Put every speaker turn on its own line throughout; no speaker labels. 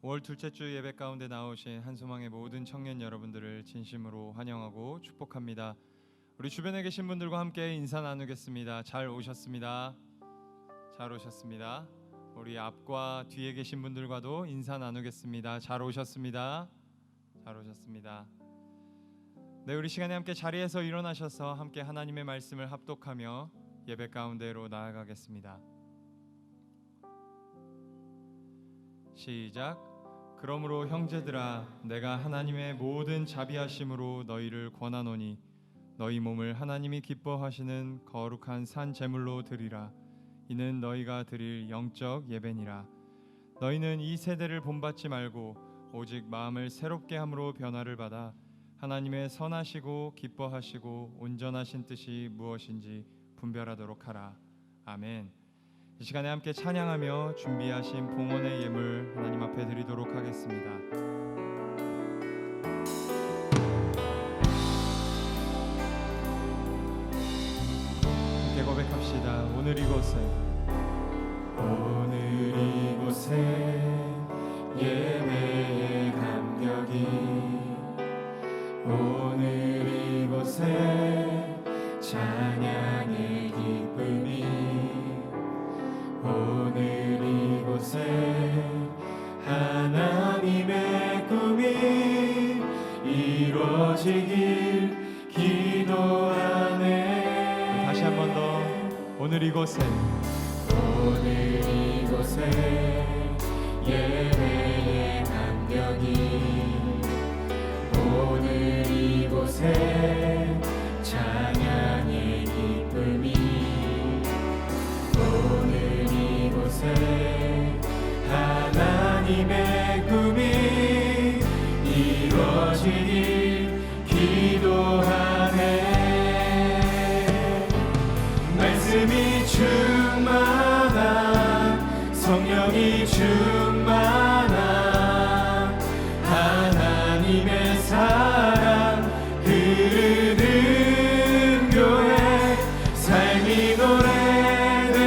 5월 둘째 주 예배 가운데 나오신 한소망의 모든 청년 여러분들을 진심으로 환영하고 축복합니다. 우리 주변에 계신 분들과 함께 인사 나누겠습니다. 잘 오셨습니다. 잘 오셨습니다. 우리 앞과 뒤에 계신 분들과도 인사 나누겠습니다. 잘 오셨습니다. 잘 오셨습니다. 네, 우리 시간에 함께 자리에서 일어나셔서 함께 하나님의 말씀을 합독하며 예배 가운데로 나아가겠습니다. 시작. 그러므로 형제들아, 내가 하나님의 모든 자비하심으로 너희를 권하노니 너희 몸을 하나님이 기뻐하시는 거룩한 산 제물로 드리라. 이는 너희가 드릴 영적 예배니라. 너희는 이 세대를 본받지 말고 오직 마음을 새롭게 함으로 변화를 받아 하나님의 선하시고 기뻐하시고 온전하신 뜻이 무엇인지 분별하도록 하라. 아멘. 이 시간에 함께 찬양하며 준비하신 봉헌의 예물 하나님 앞에 드리도록 하겠습니다. 함께 고백합시다. 오늘 이곳에 예배의 감격이, 오늘 이곳에 찬양의 기쁨이, 오늘 이곳에 하나님의 꿈이 이루어지길 기도하네. 다시 한 번 더. 오늘 이곳에 예배의 감격이, 오늘 이곳에 찬양의 기쁨이, 오늘 이곳에 하나님의 꿈이 이루어지길 기도하네. 말씀이 충만한, 성령이 충만한 하나님의 사랑 흐르는 교회, 삶이 노래되어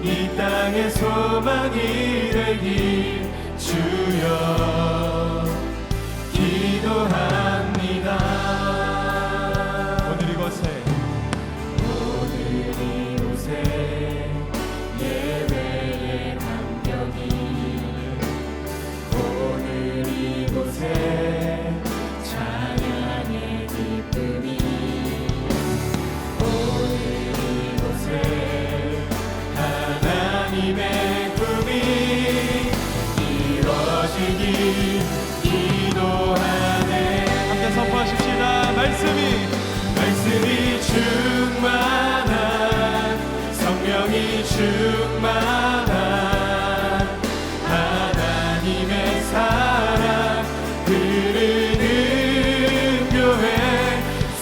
이 땅의 소망이 되길 주여 기도합니다. 오늘 이곳에 예배의 감격이, 오늘 이곳에 찬양의 기쁨이, 오늘 이곳에 하나님의 꿈이 이루어지길 기도하네. 함께 선포하십시다. 말씀이 충만한, 성령이 충만한 하나님의 사랑 흐르는 교회,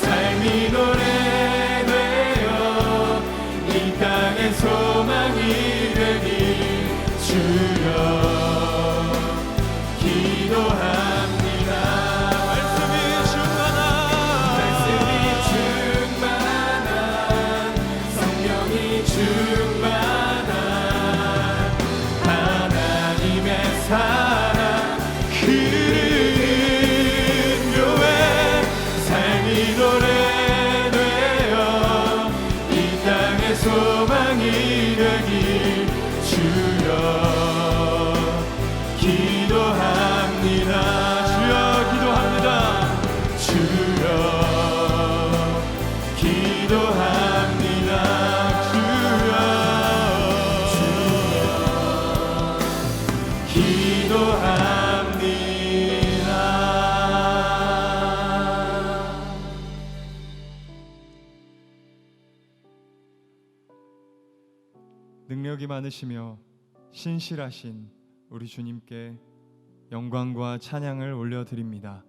삶이 노래되어 이 땅의 소망이 되길 주여 기도합니다. 말씀이 충만한, 성령이 충만한 하나님의 사랑 흐르는 교회, 삶이 노래되어 이 땅의 소망이 되길 주여 기도합니다. 주여 기도합니다. 주여 기도합니다. 주여 기도합니다. 능력이 많으시며 신실하신 우리 주님께 영광과 찬양을 올려드립니다.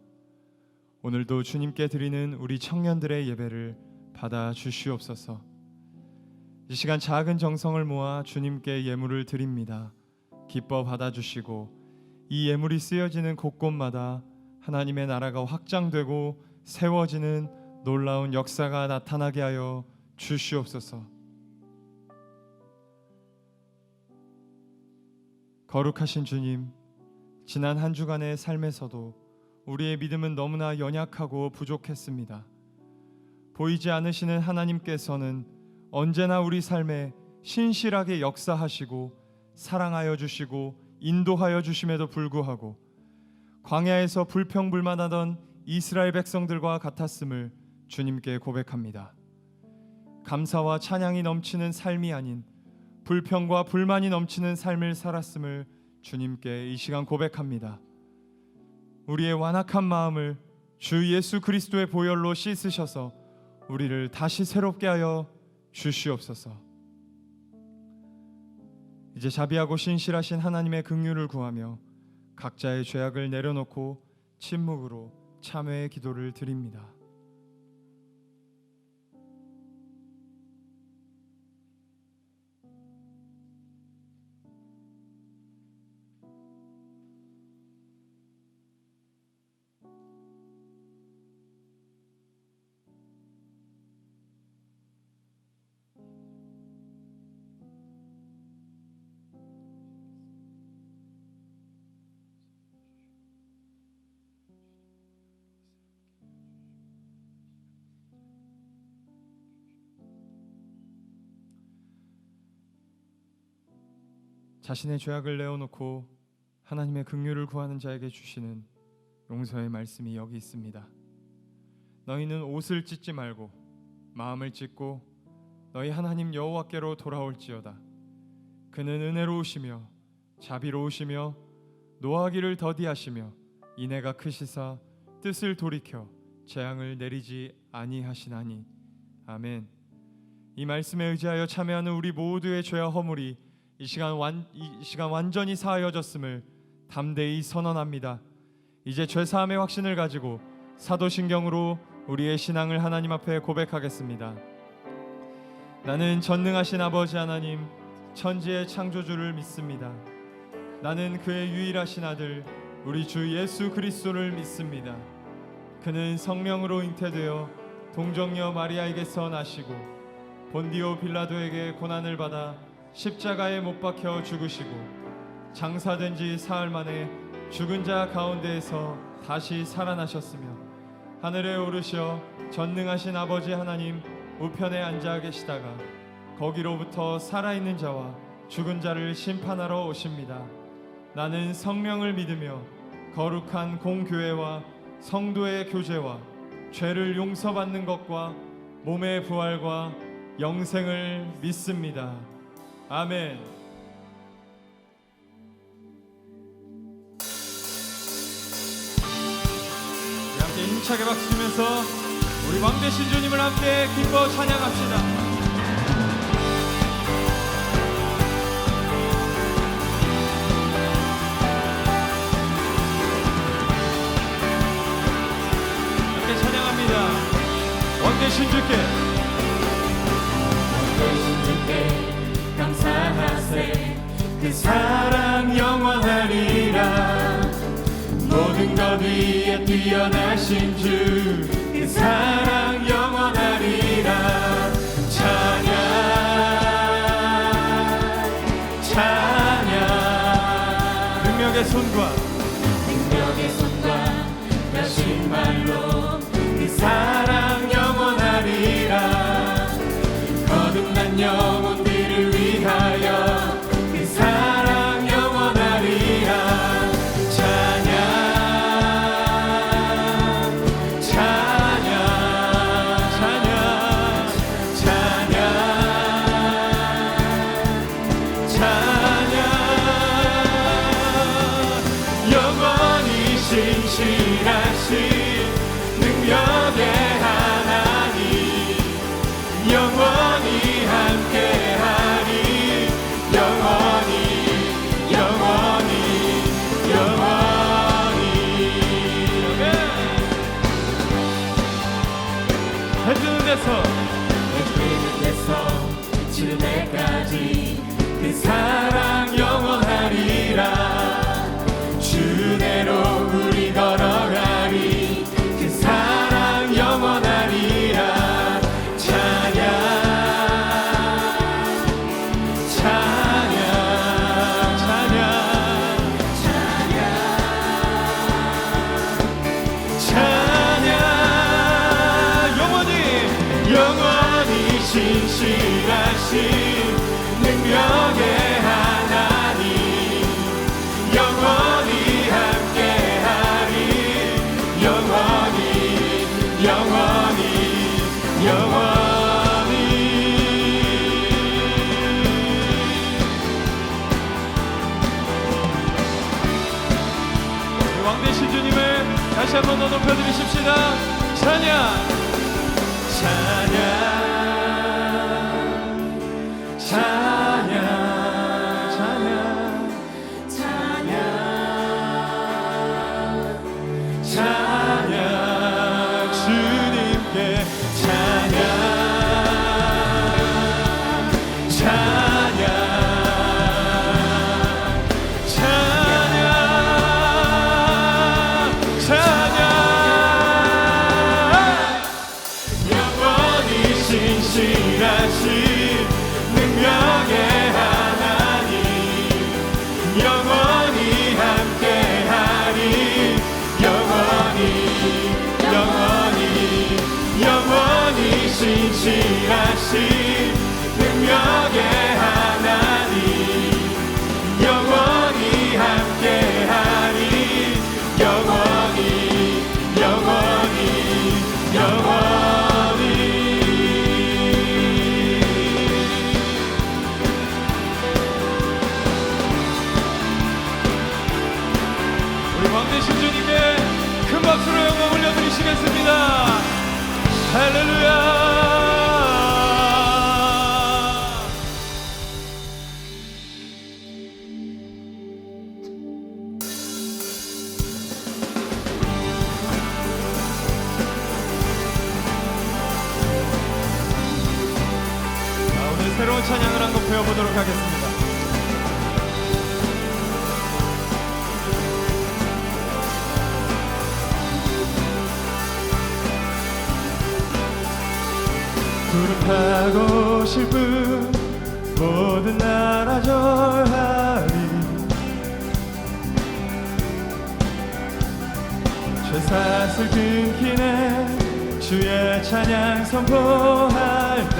오늘도 주님께 드리는 우리 청년들의 예배를 받아 주시옵소서. 이 시간 작은 정성을 모아 주님께 예물을 드립니다. 기뻐 받아주시고 이 예물이 쓰여지는 곳곳마다 하나님의 나라가 확장되고 세워지는 놀라운 역사가 나타나게 하여 주시옵소서. 거룩하신 주님, 지난 한 주간의 삶에서도 우리의 믿음은 너무나 연약하고 부족했습니다. 보이지 않으시는 하나님께서는 언제나 우리 삶에 신실하게 역사하시고 사랑하여 주시고 인도하여 주심에도 불구하고 광야에서 불평불만하던 이스라엘 백성들과 같았음을 주님께 고백합니다. 감사와 찬양이 넘치는 삶이 아닌 불평과 불만이 넘치는 삶을 살았음을 주님께 이 시간 고백합니다. 우리의 완악한 마음을 주 예수 그리스도의 보혈로 씻으셔서 우리를 다시 새롭게 하여 주시옵소서. 이제 자비하고 신실하신 하나님의 긍휼을 구하며 각자의 죄악을 내려놓고 침묵으로 참회의 기도를 드립니다. 자신의 죄악을 내어놓고 하나님의 긍휼을 구하는 자에게 주시는 용서의 말씀이 여기 있습니다. 너희는 옷을 찢지 말고 마음을 찢고 너희 하나님 여호와께로 돌아올지어다. 그는 은혜로우시며 자비로우시며 노하기를 더디하시며 인애가 크시사 뜻을 돌이켜 재앙을 내리지 아니하시나니. 아멘. 이 말씀에 의지하여 참여하는 우리 모두의 죄와 허물이 이 시간 완전히 사하여졌음을 담대히 선언합니다. 이제 죄사함의 확신을 가지고 사도신경으로 우리의 신앙을 하나님 앞에 고백하겠습니다. 나는 전능하신 아버지 하나님, 천지의 창조주를 믿습니다. 나는 그의 유일하신 아들 우리 주 예수 그리스도를 믿습니다. 그는 성령으로 잉태되어 동정녀 마리아에게서 나시고 본디오 빌라도에게 고난을 받아 십자가에 못 박혀 죽으시고 장사된 지 사흘 만에 죽은 자 가운데에서 다시 살아나셨으며 하늘에 오르셔 전능하신 아버지 하나님 우편에 앉아 계시다가 거기로부터 살아있는 자와 죽은 자를 심판하러 오십니다. 나는 성령을 믿으며 거룩한 공교회와 성도의 교제와 죄를 용서받는 것과 몸의 부활과 영생을 믿습니다. 아멘. 우리 함께 힘차게 박수 치면서 우리 왕 되신 주님을 함께 기뻐 찬양합시다. 함께 찬양합니다. 왕 되신 주께
감사하세. 그 사랑 영원하리라. 모든 것 위에 뛰어나신 주, 그 사랑 영원하리라. 찬양 찬양.
능력의 손과
여신 말로 그 사랑 영원하리라. 거듭난 영혼들을 위하여 그 사랑 영원하리라. 찬양 찬양 찬양 찬양 찬양. 영원히 신실하신 능력의 하나님, 영원히 함께하리. 영원히 영원히 영원히.
해주는
데서 지를 때까지 그 사랑 영원하리라. 주대로 우리 걸어 신실하신 능력의 하나님 영원히 함께하리 영원히 영원히 영원히
왕 되신 주님을 다시 한번 더 높여드리십시다. 찬양
찬양 찬양 찬양 찬양 찬양 주님께 찬양 찬양 찬양 찬양 영원히 신실하신 능력의 하나님 영원히 함께하리 영원히 영원히 영원히 신실하신 능력의 하나님 영원히 함께하리 영원히 영원히 영원히
우리 왕 되신 주님께 큰 박수로 영광 올려드리시겠습니다. 할렐루야. 자, 오늘 새로운 찬양을 한 곡 배워보도록 하겠습니다.
구름 타고 오실 분 모든 나라 절하리 죄사슬 끊기네 주의 찬양 선포할 때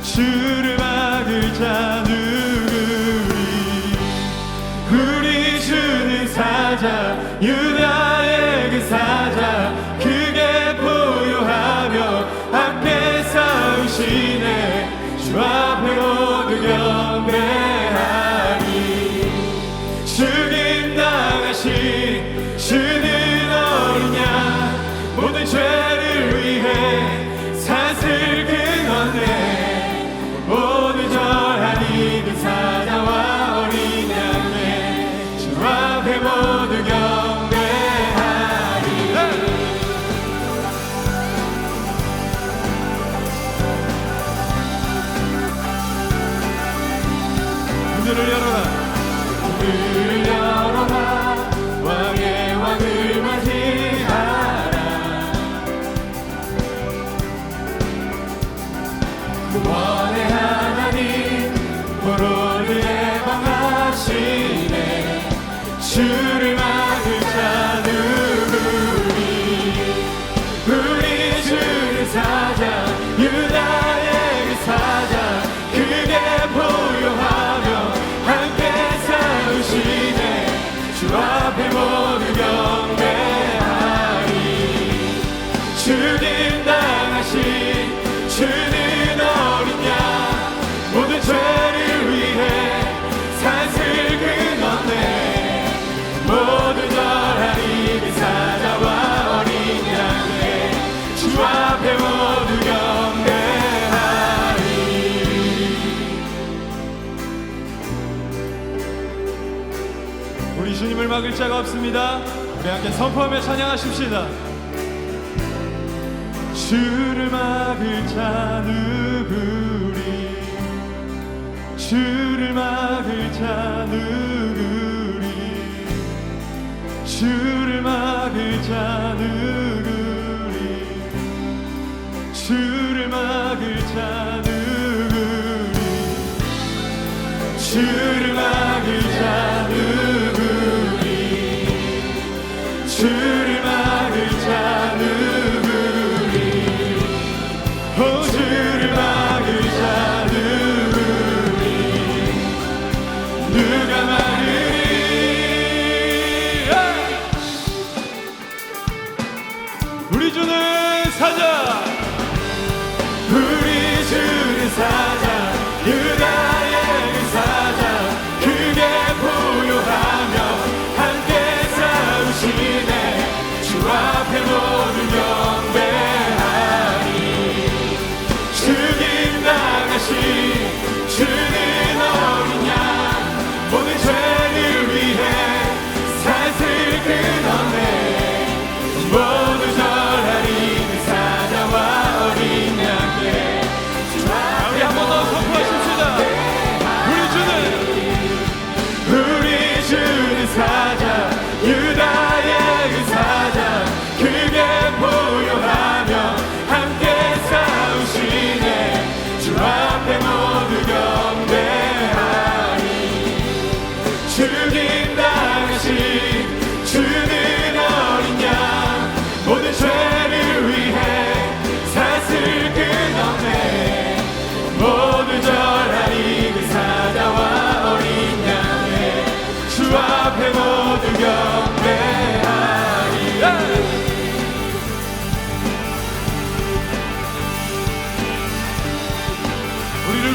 주를 막을 자 누구리 우리 주는 사자 유다의 그 사자 크게 보유하며 함께 싸우시네 주 앞에 모두 경배하리 죽임 당하신 주는 어린 양 모든 죄를 위해 사슬 끊었네 모두 절하니 그 사자와 어린 양에 주 앞에 모두 경배하리
문들을 열어라
문들을 열어라 왕의 왕을 맞이하라 구원의 하나님 포로들의 방하시네 주를 막을 자 누구리 우리 주는 사자 유다의 그 사자 크게 보유하며 함께 싸우시네 주 앞에 모두 경배하리 죽임 당하신 주는 어린 양 모든 죄를 위해 사슬 끊었네 모두 절하리 그 사자와 어린 양에 주 앞에 모두 경배하리
우리 주님을 막을 자가 없습니다. 우리 함께 선포하며 찬양하십시다.
주를 막을 자 누구리 주를 막을 자 누구리 주를 막을 자 누구리 주를 막을 자 누구리 주를 막을 자 누구리 주를 막을 자 누구리 오 주를 막을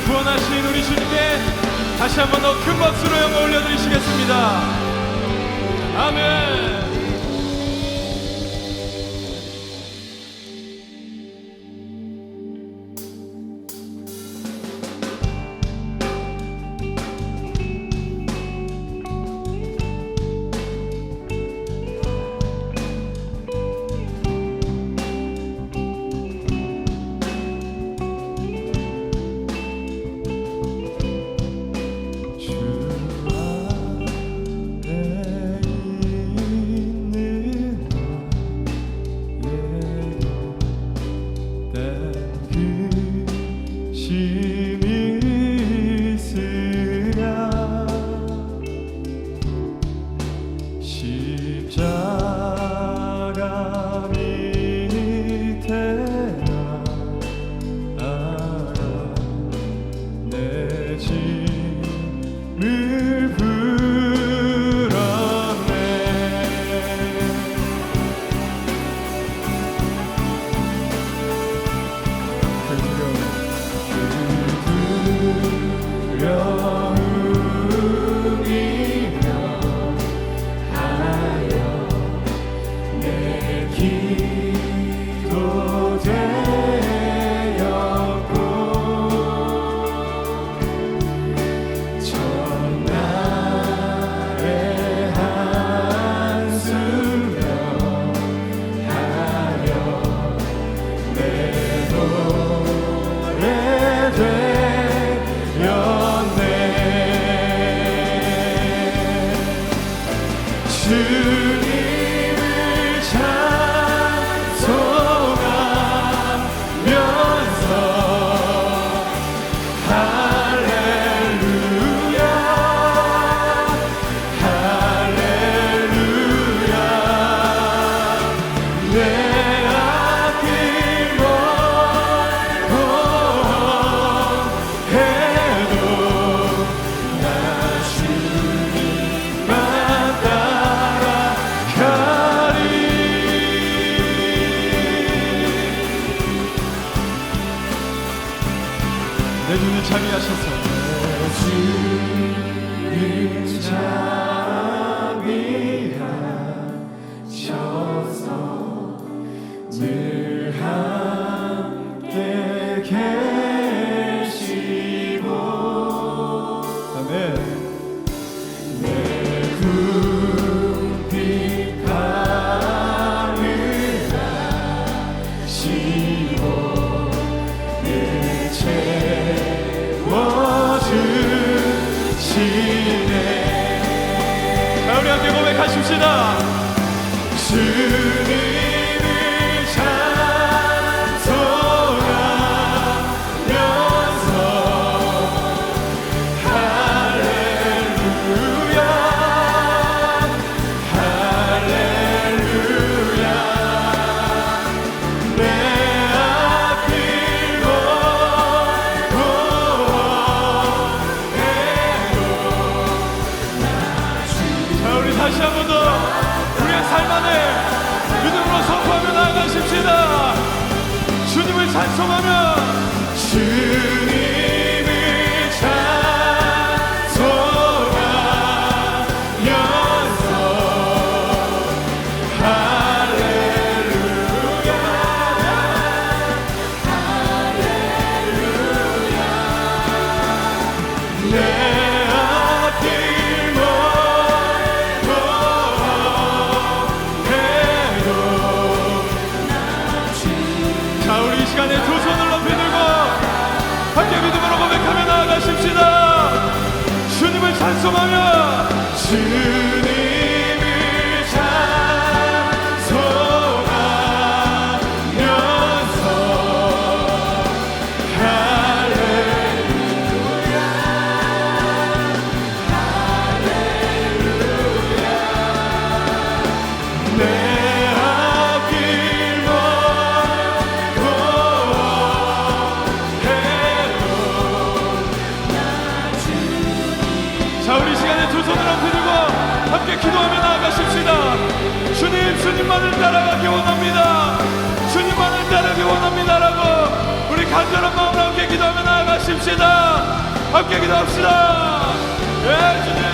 구원하신 우리 주님께 다시 한번 더 큰 박수로 영광 올려드리시겠습니다. 아멘. 내 주님 자비하셔서 늘 함께 계시고 아멘. 내 궁핍 가능하시고 늘 채워주시네. 자, 우리 함께 고백하십시다. 주님을 찬송하면서 할렐루야 할렐루야 내 앞길 걸고 자, 우리 다시 한 번 더 우리의 삶 안에 믿음으로 선포하며 나아가십시다. 주님을 찬송하며 주님을 찬송하면서 할렐루야 할렐루야 내 앞길 시간에 두 손을 높이 들고 함께 믿음으로 고백하며 나아가십시다. 주님을 찬송하며 주님을 찬송하면서 할렐루야 할렐루야 내 자, 우리 시간에 두 손을 높이 들고 함께 기도하며 나아가십시다. 주님, 주님만을 따라가기 원합니다. 주님만을 따르기 원합니다라고 우리
간절한 마음으로 함께 기도하며 나아가십시다. 함께 기도합시다. 예, 주님.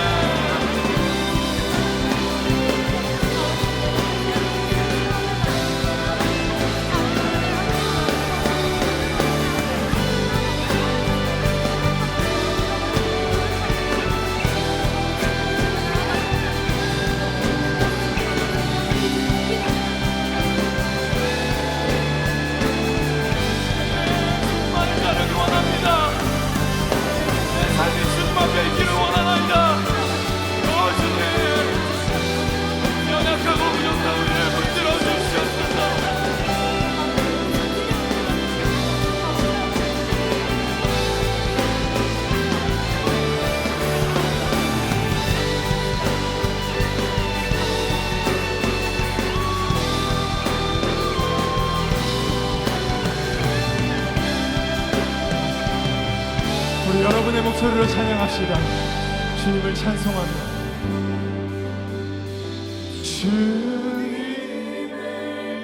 우리 여러분의 목소리로 찬양합시다. 주님을 찬송하며 주님을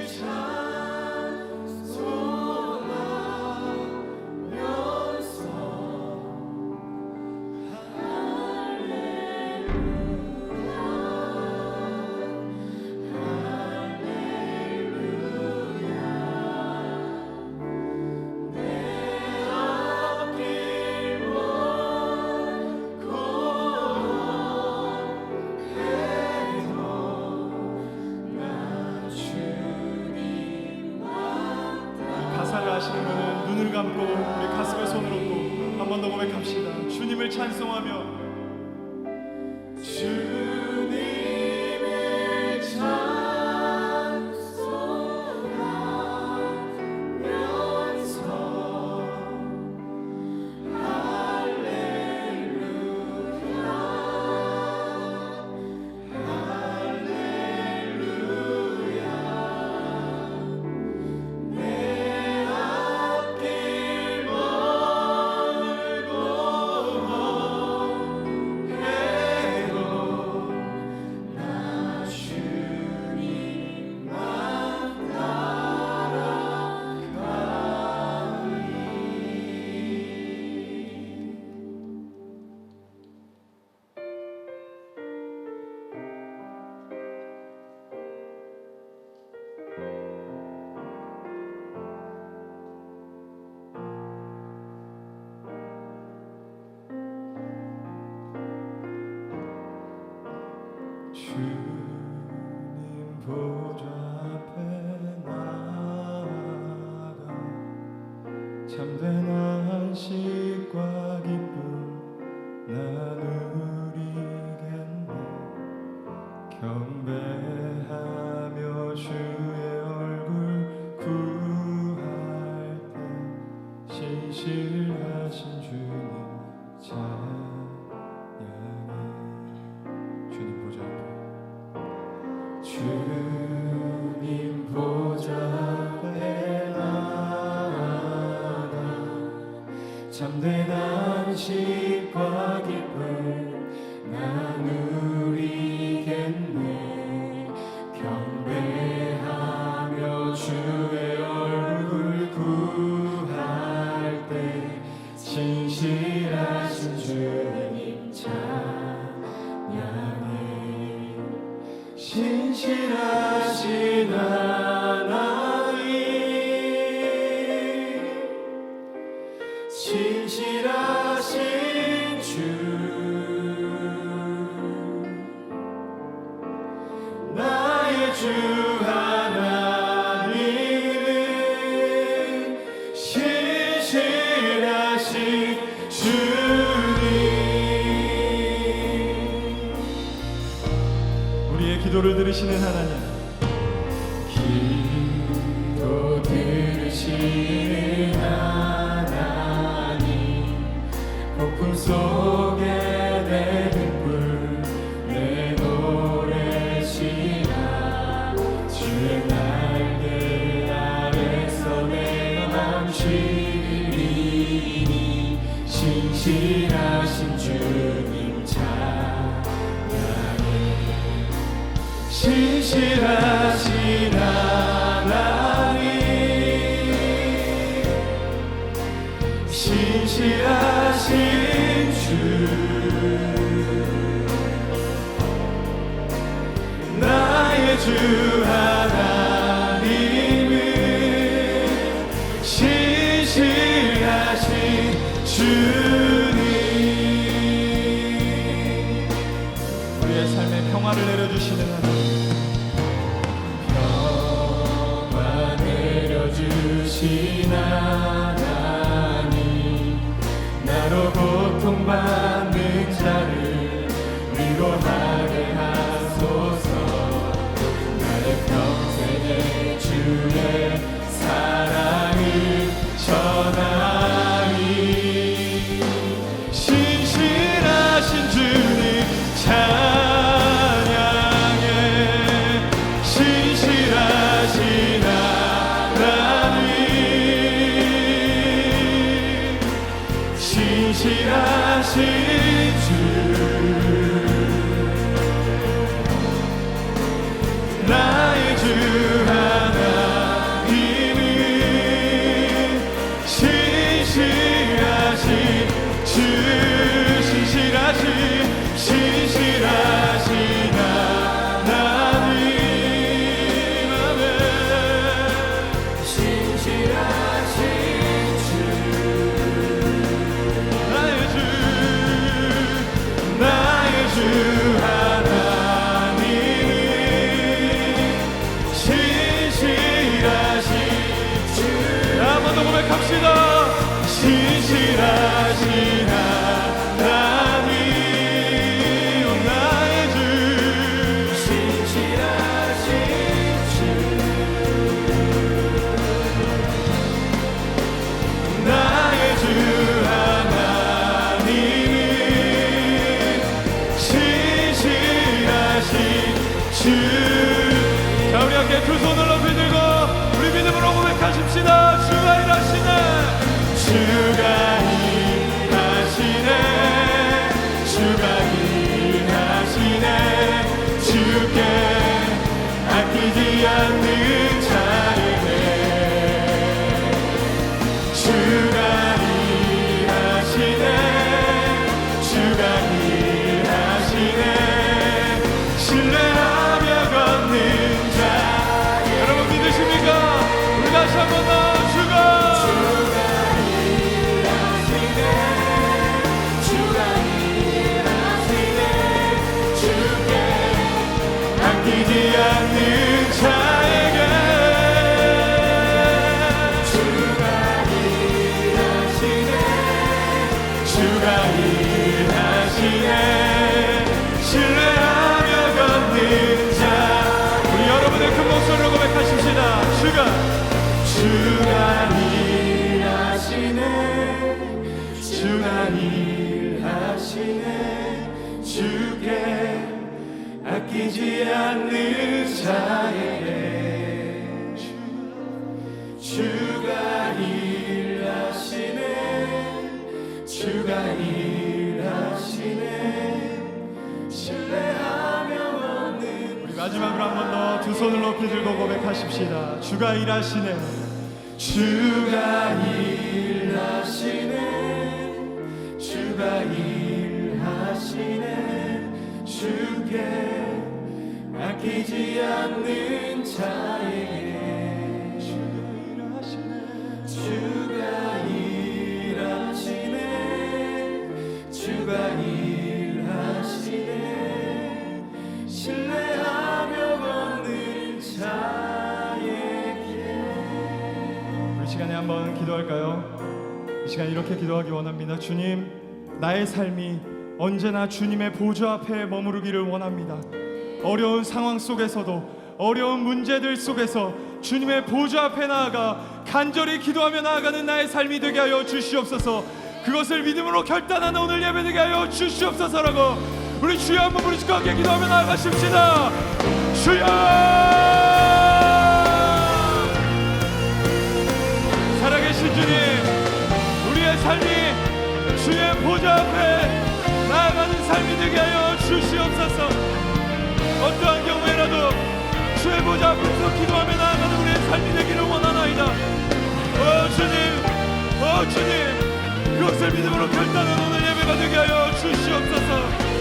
찬송하면서 아시는 분은 눈을 감고 우리 가슴에 손을 얹고 한 번 더 고백합시다. 주님을 찬송하며 주님을 찬송하면서 주님 보좌 앞에 나아가 참된 안식과 기쁨 나누리겠네. 경배하며 주의 얼굴 구할 때 신실하신 주님 찬양해. 주님 보좌 앞에 주님 보좌 앞에 나아가 참된 안식과 기쁨 나누리겠네. 경배하며 주의 얼굴 구할 때 신실하신 주님 찬양해. 신실하신 하나님, 신실하신 주, 나의 주 하나님은 신실하신 주님. 우리의 기도를 들으시는 하나님, 기도 들으시는 하나님, 폭풍 속에 내린 불 내 노래시라. 주의 날개 아래서 내 맘 쉬리니 신실하신 주님 찬양해. 신실하신 하나님,
신실하신 주 나의 주 하나님은 신실하신 주님 우리의 삶에 평화를 내려주시는 하나님 평화 내려주신 하나님 나로 고통받는 자를 위로하게 하소서 나의 평생에 주의 사랑을 전하리 신실하신 주님 찬양해 신실하신 하나님 신실하신 주 나의 주 하나님은 신실하신 주 신실하신 하나님 아멘 신실하신 주 나의 주 하나님 신실하신 주 한 번 더 고백합시다 신실하신 하나님 나의 주 신실하신 주 나의 주 하나님은 신실하신 주 자 우리 함께 두 손을 높이 들고 우리 믿음으로 고백하십시다 주가 일하시네 주가 일하시네 주가 일하시네 주께 아끼지 않는 자에게 주가 일하시네 주가 일하시네 신뢰하며 걷는 자 여러분 믿으십니까? 우리 다시 한 번 더 주가 일하시네 주가 일하시네 주께 아끼지 않는 자에게 주가 일하시네 주가 일하시네 신뢰하며 걷는 자 우리 여러분의 큰 목소리로 고백하십시다 주가 일하시네 주가 일하시네 주께 아끼지 않는 자에게 주가 일하시네 주가 일하시네 신뢰하며 걷는 우리 마지막으로 한 번 더 두 손을 높이 들고 고백하십시다 주가 일하시네 주가 일하시네 주가 일하시네 주께 아끼지 않는 자에게 주가 일하시네 주가 일하시네 신뢰하며 걷는 자에게 우리 시간에 한번 기도할까요? 이 시간 이렇게 기도하기 원합니다. 주님, 나의 삶이 언제나 주님의 보좌 앞에 머무르기를 원합니다. 어려운 상황 속에서도 어려운 문제들 속에서 주님의 보좌 앞에 나아가 간절히 기도하며 나아가는 나의 삶이 되게 하여 주시옵소서. 그것을 믿음으로 결단하는 오늘 예배 되게 하여 주시옵소서라고 우리 주여 한번 부르시고 함께 기도하며 나아가십시다. 주여! 살아계신 주님, 우리의 삶이 주의 보좌 앞에 나아가는 삶이 되게 하여 주시옵소서. 어떠한 경우에라도 주의 보좌 앞에서 기도하며 나아가는 우리의 삶이 되기를 원하나이다. 주님, 주님,
그것을 믿음으로 결단하는 오늘 예배가 되게 하여 주시옵소서.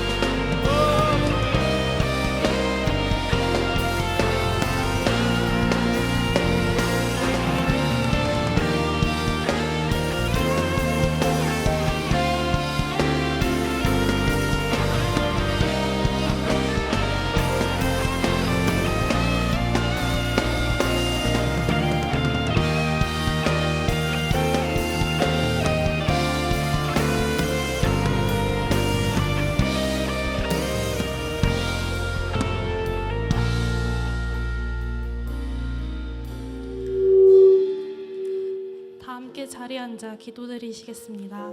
다 함께 자리에 앉아 기도드리시겠습니다.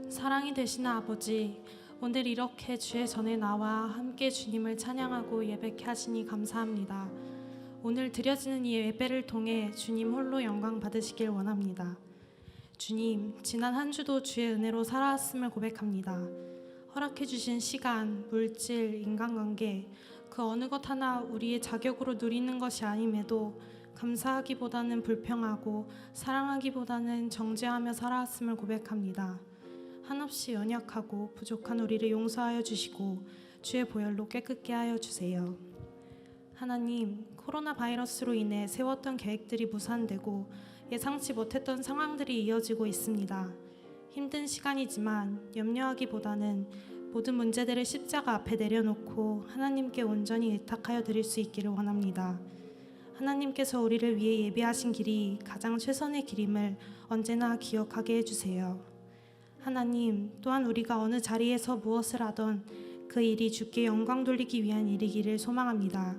사랑이 되시는 아버지, 오늘 이렇게 주의 전에 나와 함께 주님을 찬양하고 예배케 하시니 감사합니다. 오늘 드려지는 이 예배를 통해 주님 홀로 영광 받으시길 원합니다. 주님, 지난 한 주도 주의 은혜로 살아왔음을 고백합니다. 허락해 주신 시간, 물질, 인간관계, 그 어느 것 하나 우리의 자격으로 누리는 것이 아님에도 감사하기보다는 불평하고 사랑하기보다는 정죄하며 살아왔음을 고백합니다. 한없이 연약하고 부족한 우리를 용서하여 주시고 주의 보혈로 깨끗게 하여 주세요. 하나님, 코로나 바이러스로 인해 세웠던 계획들이 무산되고 예상치 못했던 상황들이 이어지고 있습니다. 힘든 시간이지만 염려하기보다는 모든 문제들을 십자가 앞에 내려놓고 하나님께 온전히 의탁하여 드릴 수 있기를 원합니다. 하나님께서 우리를 위해 예비하신 길이 가장 최선의 길임을 언제나 기억하게 해주세요. 하나님, 또한 우리가 어느 자리에서 무엇을 하던 그 일이 주께 영광 돌리기 위한 일이기를 소망합니다.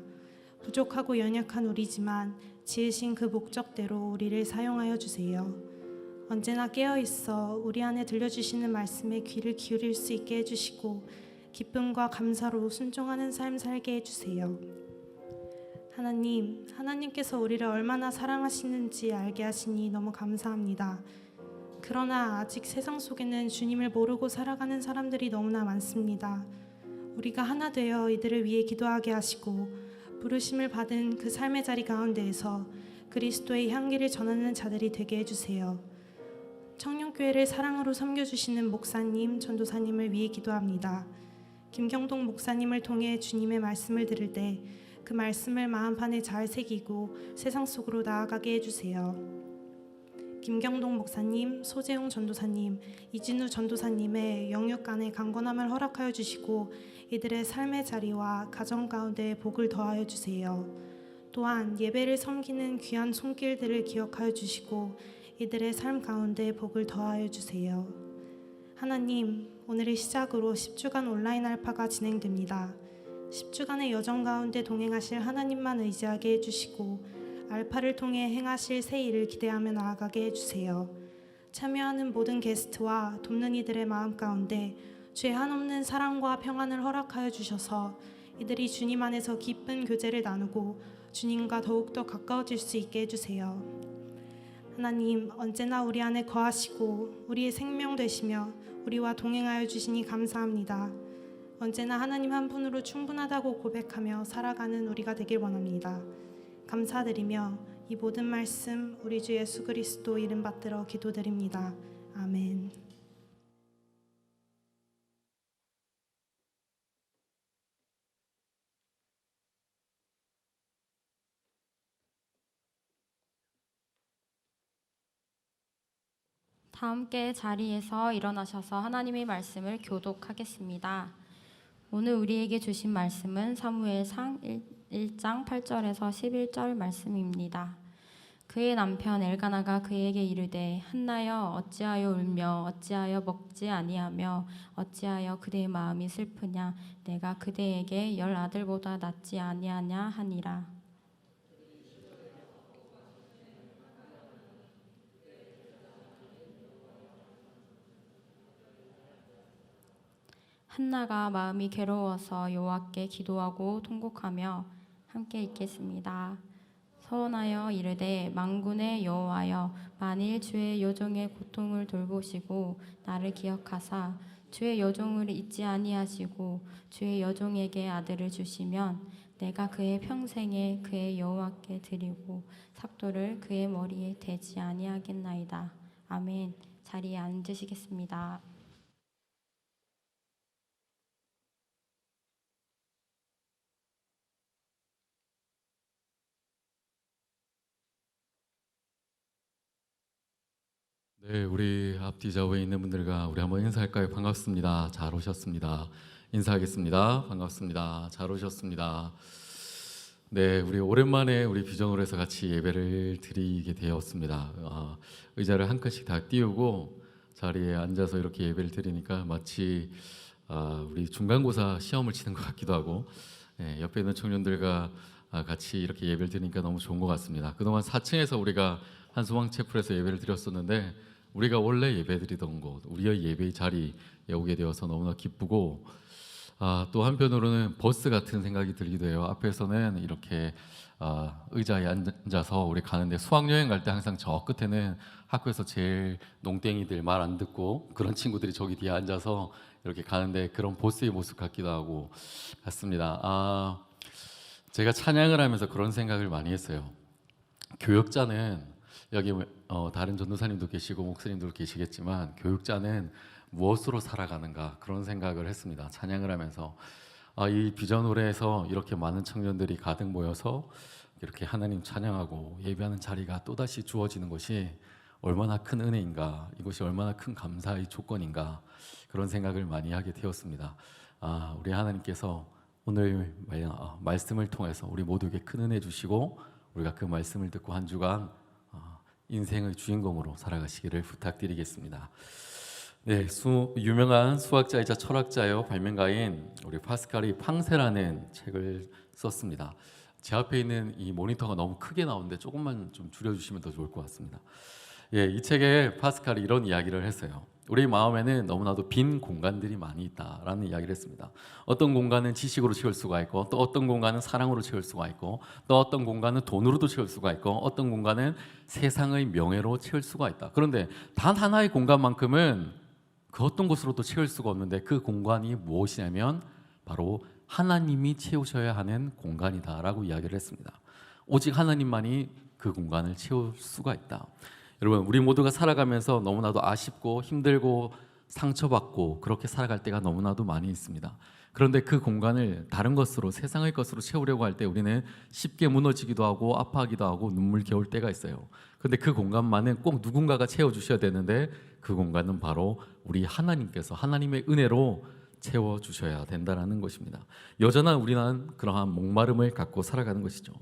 부족하고 연약한 우리지만 지으신 그 목적대로 우리를 사용하여 주세요. 언제나 깨어있어 우리 안에 들려주시는 말씀에 귀를 기울일 수 있게 해주시고 기쁨과 감사로 순종하는 삶 살게 해주세요. 하나님, 하나님께서 우리를 얼마나 사랑하시는지 알게 하시니 너무 감사합니다. 그러나 아직 세상 속에는 주님을 모르고 살아가는 사람들이 너무나 많습니다. 우리가 하나 되어 이들을 위해 기도하게 하시고 부르심을 받은 그 삶의 자리 가운데에서 그리스도의 향기를 전하는 자들이 되게 해주세요. 청년교회를 사랑으로 섬겨주시는 목사님, 전도사님을 위해 기도합니다. 김경동 목사님을 통해 주님의 말씀을 들을 때 그 말씀을 마음판에 잘 새기고 세상 속으로 나아가게 해주세요. 김경동 목사님, 소재용 전도사님, 이진우 전도사님의 영육 간의 강건함을 허락하여 주시고 이들의 삶의 자리와 가정 가운데 복을 더하여 주세요. 또한 예배를 섬기는 귀한 손길들을 기억하여 주시고 이들의 삶 가운데 복을 더하여 주세요. 하나님, 오늘을 시작으로 10주간 온라인 알파가 진행됩니다. 10주간의 여정 가운데 동행하실 하나님만 의지하게 해주시고 알파를 통해 행하실 새 일을 기대하며 나아가게 해주세요. 참여하는 모든 게스트와 돕는 이들의 마음 가운데 주의 한없는 사랑과 평안을 허락하여 주셔서 이들이 주님 안에서 기쁜 교제를 나누고 주님과 더욱더 가까워질 수 있게 해주세요. 하나님, 언제나 우리 안에 거하시고 우리의 생명 되시며 우리와 동행하여 주시니 감사합니다. 언제나 하나님 한 분으로 충분하다고 고백하며 살아가는 우리가 되길 원합니다. 감사드리며 이 모든 말씀 우리 주 예수 그리스도 이름 받들어 기도드립니다. 아멘.
다 함께 자리에서 일어나셔서 하나님의 말씀을 교독하겠습니다. 오늘 우리에게 주신 말씀은 사무엘상 1장 8절에서 11절 말씀입니다. 그의 남편 엘가나가 그에게 이르되 한나여 어찌하여 울며 어찌하여 먹지 아니하며 어찌하여 그대의 마음이 슬프냐 내가 그대에게 10 아들보다 낫지 아니하냐 하니라. 한나가 마음이 괴로워서 여호와께 기도하고 통곡하며 함께 읽겠습니다. 서원하여 이르되 만군의 여호와여 만일 주의 여종의 고통을 돌보시고 나를 기억하사 주의 여종을 잊지 아니하시고 주의 여종에게 아들을 주시면 내가 그의 평생에 그의 여호와께 드리고 삭도를 그의 머리에 대지 아니하겠나이다. 아멘. 자리에 앉으시겠습니다.
네, 우리 앞뒤 좌우에 있는 분들과 우리 한번 인사할까요? 반갑습니다. 잘 오셨습니다. 인사하겠습니다. 반갑습니다. 잘 오셨습니다. 네, 우리 오랜만에 우리 비전홀에서 같이 예배를 드리게 되었습니다. 의자를 한 칸씩 다 띄우고 자리에 앉아서 이렇게 예배를 드리니까 마치 우리 중간고사 시험을 치는 것 같기도 하고, 옆에 있는 청년들과 같이 이렇게 예배를 드리니까 너무 좋은 것 같습니다. 그동안 4층에서 우리가 한수왕 채플에서 예배를 드렸었는데, 우리가 원래 예배드리던 곳, 우리의 예배의 자리에 오게 되어서 너무나 기쁘고, 또 한편으로는 버스 같은 생각이 들기도 해요. 앞에서는 이렇게 의자에 앉아서 우리 가는데, 수학여행 갈 때 항상 저 끝에는 학교에서 제일 농땡이들 말 안 듣고 그런 친구들이 저기 뒤에 앉아서 이렇게 가는데, 그런 버스의 모습 같기도 하고 같습니다. 제가 찬양을 하면서 그런 생각을 많이 했어요. 교역자는 여기 다른 전도사님도 계시고 목사님도 계시겠지만, 교육자는 무엇으로 살아가는가, 그런 생각을 했습니다. 찬양을 하면서 이 비전홀에서 이렇게 많은 청년들이 가득 모여서 이렇게 하나님 찬양하고 예배하는 자리가 또다시 주어지는 것이 얼마나 큰 은혜인가, 이것이 얼마나 큰 감사의 조건인가, 그런 생각을 많이 하게 되었습니다. 우리 하나님께서 오늘 말씀을 통해서 우리 모두에게 큰 은혜 주시고, 우리가 그 말씀을 듣고 한 주간 인생의 주인공으로 살아가시기를 부탁드리겠습니다. 네, 유명한 수학자이자 철학자요 발명가인 우리 파스칼이 팡세라는 책을 썼습니다. 제 앞에 있는 이 모니터가 너무 크게 나오는데 조금만 좀 줄여주시면 더 좋을 것 같습니다. 이 책에 파스칼이 이런 이야기를 했어요. 우리 마음에는 너무나도 빈 공간들이 많이 있다라는 이야기를 했습니다. 어떤 공간은 지식으로 채울 수가 있고, 또 어떤 공간은 사랑으로 채울 수가 있고, 또 어떤 공간은 돈으로도 채울 수가 있고, 어떤 공간은 세상의 명예로 채울 수가 있다. 그런데 단 하나의 공간만큼은 그 어떤 곳으로도 채울 수가 없는데, 그 공간이 무엇이냐면 바로 하나님이 채우셔야 하는 공간이다라고 이야기를 했습니다. 오직 하나님만이 그 공간을 채울 수가 있다. 여러분, 우리 모두가 살아가면서 너무나도 아쉽고 힘들고 상처받고 그렇게 살아갈 때가 너무나도 많이 있습니다. 그런데 그 공간을 다른 것으로, 세상의 것으로 채우려고 할 때 우리는 쉽게 무너지기도 하고 아파하기도 하고 눈물 겨울 때가 있어요. 그런데 그 공간만은 꼭 누군가가 채워주셔야 되는데, 그 공간은 바로 우리 하나님께서 하나님의 은혜로 채워주셔야 된다는 것입니다. 여전한 우리는 그러한 목마름을 갖고 살아가는 것이죠.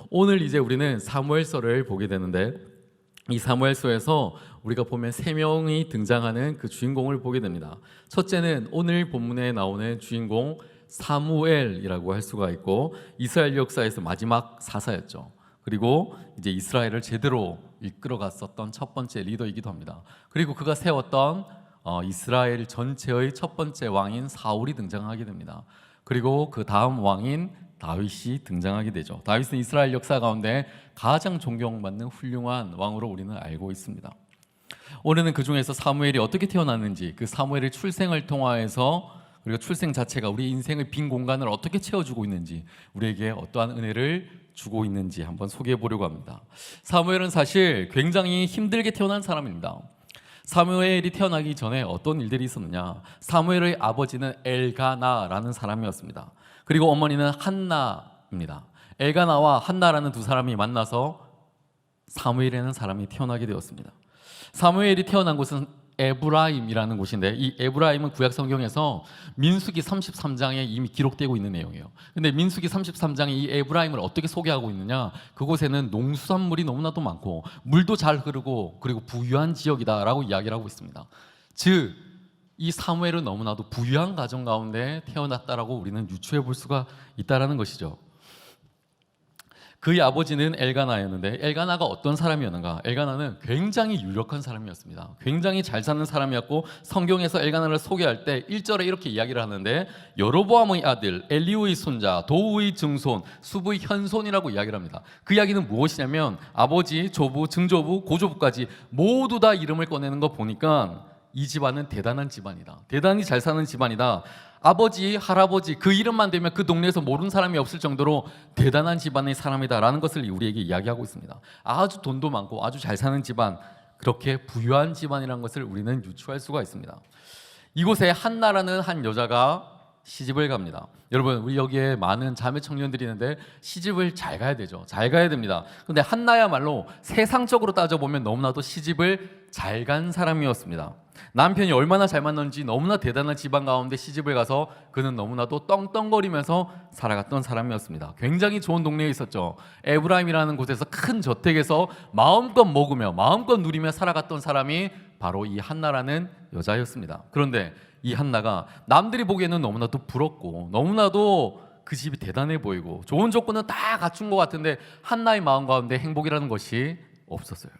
오늘 이제 우리는 사무엘서를 보게 되는데, 이 사무엘서에서 우리가 보면 3명이 등장하는 그 주인공을 보게 됩니다. 첫째는 오늘 본문에 나오는 주인공 사무엘이라고 할 수가 있고, 이스라엘 역사에서 마지막 사사였죠. 그리고 이제 이스라엘을 제대로 이끌어갔었던 첫 번째 리더이기도 합니다. 그리고 그가 세웠던 이스라엘 전체의 첫 번째 왕인 사울이 등장하게 됩니다. 그리고 그 다음 왕인 다윗이 등장하게 되죠. 다윗은 이스라엘 역사 가운데 가장 존경받는 훌륭한 왕으로 우리는 알고 있습니다. 오늘은 그 중에서 사무엘이 어떻게 태어났는지, 그 사무엘의 출생을 통하여서, 그리고 출생 자체가 우리 인생의 빈 공간을 어떻게 채워주고 있는지, 우리에게 어떠한 은혜를 주고 있는지 한번 소개해 보려고 합니다. 사무엘은 사실 굉장히 힘들게 태어난 사람입니다. 사무엘이 태어나기 전에 어떤 일들이 있었느냐, 사무엘의 아버지는 엘가나라는 사람이었습니다. 그리고 어머니는 한나입니다. 엘가나와 한나라는 두 사람이 만나서 사무엘이라는 사람이 태어나게 되었습니다. 사무엘이 태어난 곳은 에브라임이라는 곳인데, 이 에브라임은 구약 성경에서 민수기 33장에 이미 기록되고 있는 내용이에요. 근데 민수기 33장에 이 에브라임을 어떻게 소개하고 있느냐, 그곳에는 농수산물이 너무나도 많고 물도 잘 흐르고 그리고 부유한 지역이다라고 이야기를 하고 있습니다. 즉, 이 사무엘은 너무나도 부유한 가정 가운데 태어났다라고 우리는 유추해 볼 수가 있다라는 것이죠. 그의 아버지는 엘가나였는데, 엘가나가 어떤 사람이었는가? 엘가나는 굉장히 유력한 사람이었습니다. 굉장히 잘 사는 사람이었고, 성경에서 엘가나를 소개할 때 1절에 이렇게 이야기를 하는데, 여로보암의 아들, 엘리우의 손자, 도우의 증손, 수부의 현손이라고 이야기를 합니다. 그 이야기는 무엇이냐면, 아버지, 조부, 증조부, 고조부까지 모두 다 이름을 꺼내는 거 보니까 이 집안은 대단한 집안이다, 대단히 잘 사는 집안이다. 아버지, 할아버지 그 이름만 되면 그 동네에서 모르는 사람이 없을 정도로 대단한 집안의 사람이다라는 것을 우리에게 이야기하고 있습니다. 아주 돈도 많고 아주 잘 사는 집안, 그렇게 부유한 집안이라는 것을 우리는 유추할 수가 있습니다. 이곳에 한나라는 한 여자가 시집을 갑니다. 여러분, 우리 여기에 많은 자매 청년들이 있는데 시집을 잘 가야 되죠. 잘 가야 됩니다. 근데 한나야말로 세상적으로 따져보면 너무나도 시집을 잘 간 사람이었습니다. 남편이 얼마나 잘 만났는지 너무나 대단한 집안 가운데 시집을 가서 그는 너무나도 떵떵거리면서 살아갔던 사람이었습니다. 굉장히 좋은 동네에 있었죠. 에브라임이라는 곳에서 큰 저택에서 마음껏 먹으며 마음껏 누리며 살아갔던 사람이 바로 이 한나라는 여자였습니다. 그런데 이 한나가 남들이 보기에는 너무나도 부럽고 너무나도 그 집이 대단해 보이고 좋은 조건은 다 갖춘 것 같은데 한나의 마음 가운데 행복이라는 것이 없었어요.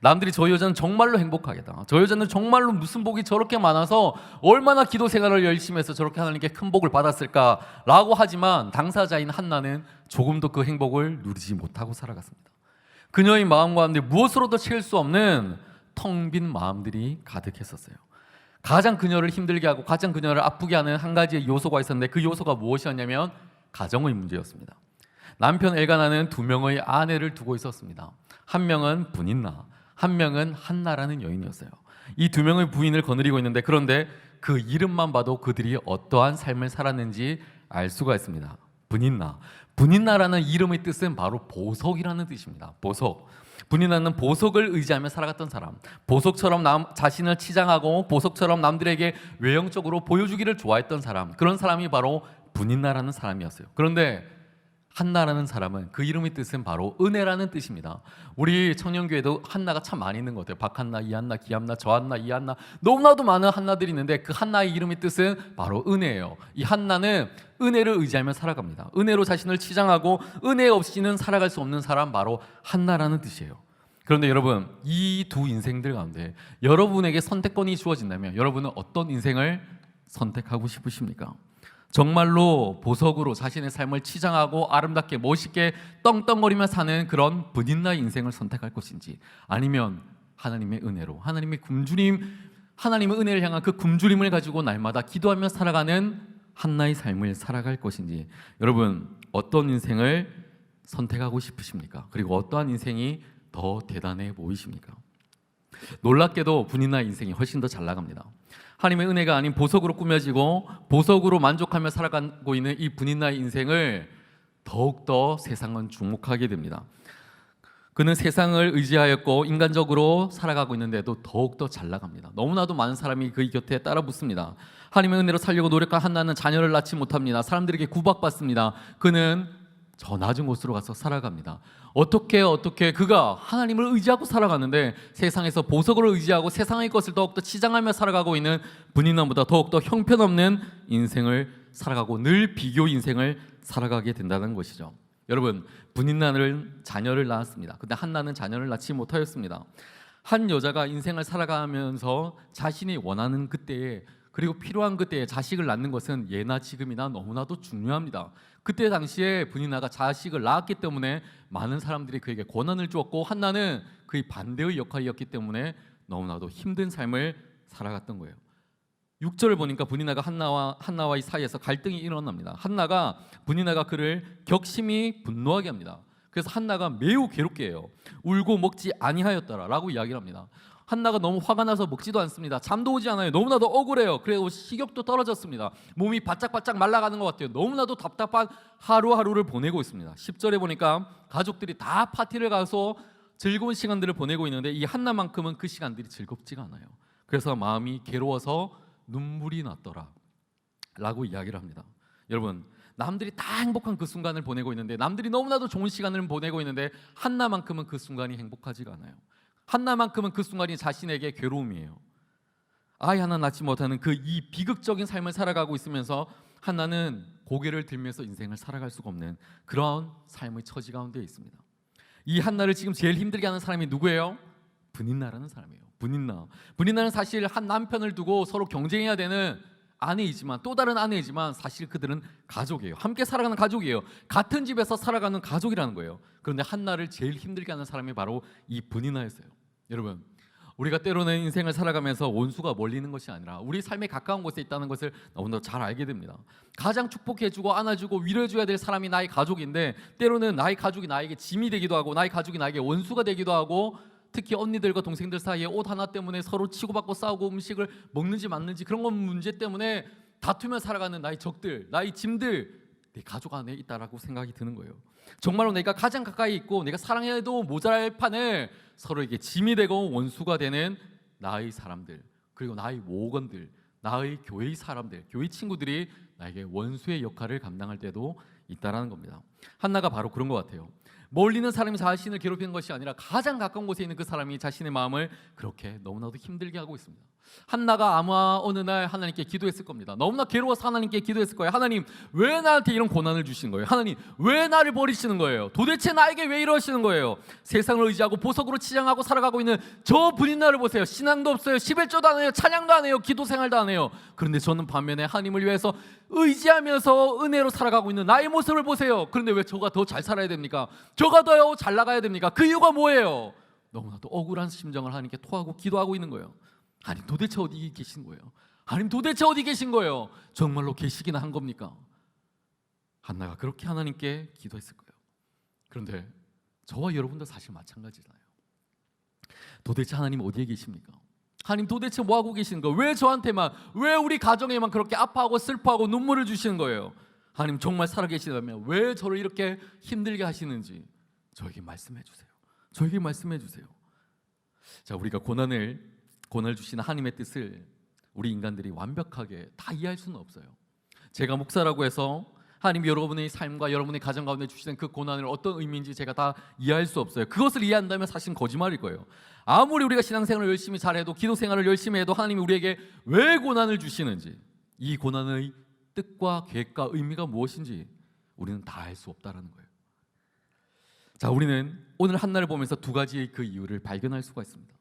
남들이 저 여자는 정말로 행복하겠다, 저 여자는 정말로 무슨 복이 저렇게 많아서 얼마나 기도 생활을 열심히 해서 저렇게 하나님께 큰 복을 받았을까라고 하지만 당사자인 한나는 조금도 그 행복을 누리지 못하고 살아갔습니다. 그녀의 마음 가운데 무엇으로도 채울 수 없는 텅 빈 마음들이 가득했었어요. 가장 그녀를 힘들게 하고 가장 그녀를 아프게 하는 한 가지의 요소가 있었는데 그 요소가 무엇이었냐면 가정의 문제였습니다. 남편 엘가나는 2명의 아내를 두고 있었습니다. 한 명은 분인나, 한 명은 한나라는 여인이었어요. 이 2명의 부인을 거느리고 있는데 그런데 그 이름만 봐도 그들이 어떠한 삶을 살았는지 알 수가 있습니다. 분인나. 분인나라는 이름의 뜻은 바로 보석이라는 뜻입니다. 보석. 분인나는 보석을 의지하며 살아갔던 사람, 보석처럼 자신을 치장하고 보석처럼 남들에게 외형적으로 보여주기를 좋아했던 사람, 그런 사람이 바로 분인나라는 사람이었어요. 그런데 한나라는 사람은 그 이름의 뜻은 바로 은혜라는 뜻입니다. 우리 청년교회도 한나가 참 많이 있는 것 같아요. 박한나, 이한나, 기한나, 저한나, 이한나, 너무나도 많은 한나들이 있는데 그 한나의 이름의 뜻은 바로 은혜예요. 이 한나는 은혜를 의지하며 살아갑니다. 은혜로 자신을 치장하고 은혜 없이는 살아갈 수 없는 사람, 바로 한나라는 뜻이에요. 그런데 여러분, 이 두 인생들 가운데 여러분에게 선택권이 주어진다면 여러분은 어떤 인생을 선택하고 싶으십니까? 정말로 보석으로 자신의 삶을 치장하고 아름답게 멋있게 떵떵거리며 사는 그런 분인나의 인생을 선택할 것인지, 아니면 하나님의 은혜로 하나님의 굶주림, 하나님의 은혜를 향한 그 굶주림을 가지고 날마다 기도하며 살아가는 한나의 삶을 살아갈 것인지, 여러분 어떤 인생을 선택하고 싶으십니까? 그리고 어떠한 인생이 더 대단해 보이십니까? 놀랍게도 분인나의 인생이 훨씬 더 잘 나갑니다. 하나님의 은혜가 아닌 보석으로 꾸며지고 보석으로 만족하며 살아가고 있는 이 분인나의 인생을 더욱더 세상은 주목하게 됩니다. 그는 세상을 의지하였고 인간적으로 살아가고 있는데도 더욱더 잘 나갑니다. 너무나도 많은 사람이 그의 곁에 따라 붙습니다. 하나님의 은혜로 살려고 노력한 한나는 자녀를 낳지 못합니다. 사람들에게 구박받습니다. 그는 저 낮은 곳으로 가서 살아갑니다. 어떻게 그가 하나님을 의지하고 살아가는데 세상에서 보석을 의지하고 세상의 것을 더욱더 치장하며 살아가고 있는 분인나보다 더욱더 형편없는 인생을 살아가고 늘 비교 인생을 살아가게 된다는 것이죠. 여러분, 분인나는 자녀를 낳았습니다. 근데 한나는 자녀를 낳지 못하였습니다. 한 여자가 인생을 살아가면서 자신이 원하는 그때에, 그리고 필요한 그때에 자식을 낳는 것은 예나 지금이나 너무나도 중요합니다. 그때 당시에 분인나가 자식을 낳았기 때문에 많은 사람들이 그에게 권한을 주었고 한나는 그의 반대의 역할이었기 때문에 너무나도 힘든 삶을 살아갔던 거예요. 6절을 보니까 분인나가 한나와의 사이에서 갈등이 일어납니다. 분인나가 그를 격심히 분노하게 합니다. 그래서 한나가 매우 괴롭게 해요. 울고 먹지 아니하였더라라고 이야기를 합니다. 한나가 너무 화가 나서 먹지도 않습니다. 잠도 오지 않아요. 너무나도 억울해요. 그리고 식욕도 떨어졌습니다. 몸이 바짝바짝 말라가는 것 같아요. 너무나도 답답한 하루하루를 보내고 있습니다. 10절에 보니까 가족들이 다 파티를 가서 즐거운 시간들을 보내고 있는데 이 한나만큼은 그 시간들이 즐겁지가 않아요. 그래서 마음이 괴로워서 눈물이 났더라 라고 이야기를 합니다. 여러분, 남들이 다 행복한 그 순간을 보내고 있는데, 남들이 너무나도 좋은 시간을 보내고 있는데 한나만큼은 그 순간이 행복하지가 않아요. 한나만큼은 그 순간이 자신에게 괴로움이에요. 아이 하나 낳지 못하는 그 이 비극적인 삶을 살아가고 있으면서 한나는 고개를 들면서 인생을 살아갈 수가 없는 그런 삶의 처지 가운데 있습니다. 이 한나를 지금 제일 힘들게 하는 사람이 누구예요? 분인나라는 사람이에요. 분인나는 사실 한 남편을 두고 서로 경쟁해야 되는 아내이지만, 또 다른 아내이지만 사실 그들은 가족이에요. 함께 살아가는 가족이에요. 같은 집에서 살아가는 가족이라는 거예요. 그런데 한나를 제일 힘들게 하는 사람이 바로 이 분인나였어요. 여러분, 우리가 때로는 인생을 살아가면서 원수가 멀리 있는 것이 아니라 우리 삶에 가까운 곳에 있다는 것을 너무나 잘 알게 됩니다. 가장 축복해주고 안아주고 위로해줘야 될 사람이 나의 가족인데 때로는 나의 가족이 나에게 짐이 되기도 하고 나의 가족이 나에게 원수가 되기도 하고 특히 언니들과 동생들 사이에 옷 하나 때문에 서로 치고받고 싸우고 음식을 먹는지 맞는지 그런 건 문제 때문에 다투며 살아가는 나의 적들, 나의 짐들 내 가족 안에 있다라고 생각이 드는 거예요. 정말로 내가 가장 가까이 있고 내가 사랑해도 모자랄 판에 서로에게 짐이 되고 원수가 되는 나의 사람들, 그리고 나의 모건들, 나의 교회의 사람들, 교회 친구들이 나에게 원수의 역할을 감당할 때도 있다라는 겁니다. 한나가 바로 그런 것 같아요. 멀리 있는 사람이 자신을 괴롭히는 것이 아니라 가장 가까운 곳에 있는 그 사람이 자신의 마음을 그렇게 너무나도 힘들게 하고 있습니다. 한나가 아마 어느 날 하나님께 기도했을 겁니다. 너무나 괴로워서 하나님께 기도했을 거예요. 하나님, 왜 나한테 이런 고난을 주시는 거예요? 하나님, 왜 나를 버리시는 거예요? 도대체 나에게 왜 이러시는 거예요? 세상을 의지하고 보석으로 치장하고 살아가고 있는 저 분인 나를 보세요. 신앙도 없어요. 11조도 안 해요. 찬양도 안 해요. 기도 생활도 안 해요. 그런데 저는 반면에 하나님을 위해서 의지하면서 은혜로 살아가고 있는 나의 모습을 보세요. 그런데 왜 저가 더 잘 살아야 됩니까? 저가 더 잘 나가야 됩니까? 그 이유가 뭐예요? 너무나도 억울한 심정을 하나님께 토하고 기도하고 있는 거예요. 하나님, 도대체 어디 계신 거예요? 하나님, 도대체 어디 계신 거예요? 정말로 계시기나 한 겁니까? 한나가 그렇게 하나님께 기도했을 거예요. 그런데 저와 여러분도 사실 마찬가지잖아요. 도대체 하나님 어디에 계십니까? 하나님, 도대체 뭐 하고 계시는 거예요? 왜 저한테만, 왜 우리 가정에만 그렇게 아파하고 슬퍼하고 눈물을 주시는 거예요? 하나님, 정말 살아계시다면 왜 저를 이렇게 힘들게 하시는지 저에게 말씀해 주세요. 저에게 말씀해 주세요. 자, 우리가 고난을 주시는 하나님의 뜻을 우리 인간들이 완벽하게 다 이해할 수는 없어요. 제가 목사라고 해서 하나님 여러분의 삶과 여러분의 가정 가운데 주시는 그 고난을 어떤 의미인지 제가 다 이해할 수 없어요. 그것을 이해한다면 사실 거짓말일 거예요. 아무리 우리가 신앙생활을 열심히 잘해도, 기도생활을 열심히 해도 하나님이 우리에게 왜 고난을 주시는지, 이 고난의 뜻과 계획과 의미가 무엇인지 우리는 다 알 수 없다라는 거예요. 자, 우리는 오늘 한나를 보면서 두 가지의 그 이유를 발견할 수가 있습니다.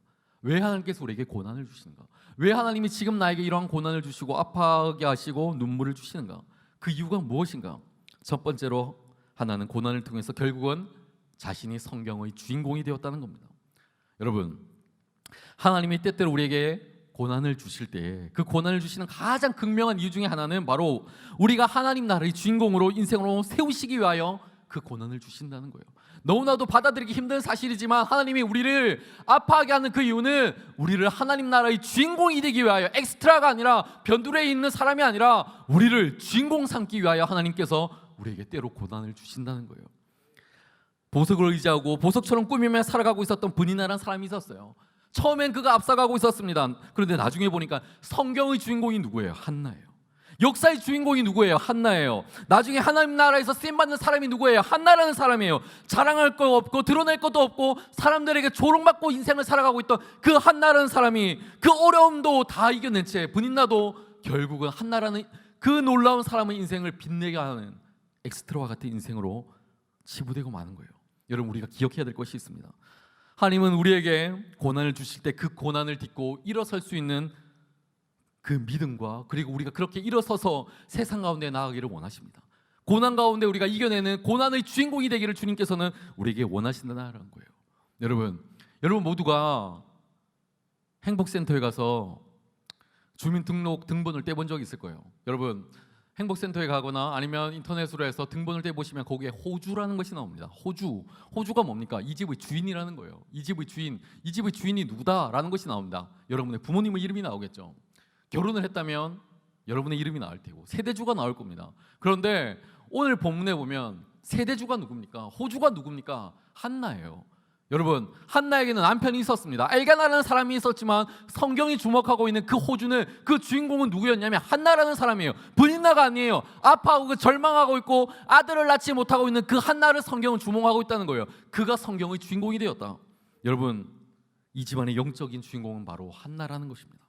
왜 하나님께서 우리에게 고난을 주시는가? 왜 하나님이 지금 나에게 이러한 고난을 주시고 아파하게 하시고 눈물을 주시는가? 그 이유가 무엇인가? 첫 번째로 하나는 고난을 통해서 결국은 자신이 성경의 주인공이 되었다는 겁니다. 여러분, 하나님이 때때로 우리에게 고난을 주실 때 그 고난을 주시는 가장 극명한 이유 중에 하나는 바로 우리가 하나님 나라의 주인공으로 인생으로 세우시기 위하여 그 고난을 주신다는 거예요. 너무나도 받아들이기 힘든 사실이지만 하나님이 우리를 아파하게 하는 그 이유는 우리를 하나님 나라의 주인공이 되기 위하여, 엑스트라가 아니라, 변두리에 있는 사람이 아니라 우리를 주인공 삼기 위하여 하나님께서 우리에게 때로 고난을 주신다는 거예요. 보석을 의지하고 보석처럼 꾸미며 살아가고 있었던 브니나라는 사람이 있었어요. 처음엔 그가 앞서가고 있었습니다. 그런데 나중에 보니까 성경의 주인공이 누구예요? 한나예요. 역사의 주인공이 누구예요? 한나예요. 나중에 하나님 나라에서 쓰임받는 사람이 누구예요? 한나라는 사람이에요. 자랑할 거 없고 드러낼 것도 없고 사람들에게 조롱받고 인생을 살아가고 있던 그 한나라는 사람이 그 어려움도 다 이겨낸 채 브닌나도 결국은 한나라는 그 놀라운 사람의 인생을 빛내게 하는 엑스트라와 같은 인생으로 치부되고 마는 거예요. 여러분, 우리가 기억해야 될 것이 있습니다. 하나님은 우리에게 고난을 주실 때 그 고난을 딛고 일어설 수 있는 그 믿음과, 그리고 우리가 그렇게 일어서서 세상 가운데 나아가기를 원하십니다. 고난 가운데 우리가 이겨내는 고난의 주인공이 되기를 주님께서는 우리에게 원하신다는 거예요. 여러분 모두가 행복센터에 가서 주민등록 등본을 떼본 적이 있을 거예요. 여러분, 행복센터에 가거나 아니면 인터넷으로 해서 등본을 떼보시면 거기에 호주라는 것이 나옵니다. 호주가 뭡니까? 이 집의 주인이라는 거예요. 이 집의 주인이 누구다라는 것이 나옵니다. 여러분의 부모님의 이름이 나오겠죠. 결혼을 했다면 여러분의 이름이 나올 테고 세대주가 나올 겁니다. 그런데 오늘 본문에 보면 세대주가 누굽니까? 호주가 누굽니까? 한나예요. 여러분, 한나에게는 남편이 있었습니다. 엘가나라는 사람이 있었지만 성경이 주목하고 있는 그 호주는, 그 주인공은 누구였냐면 한나라는 사람이에요. 브닌나가 아니에요. 아파하고 절망하고 있고 아들을 낳지 못하고 있는 그 한나를 성경은 주목하고 있다는 거예요. 그가 성경의 주인공이 되었다. 여러분, 이 집안의 영적인 주인공은 바로 한나라는 것입니다.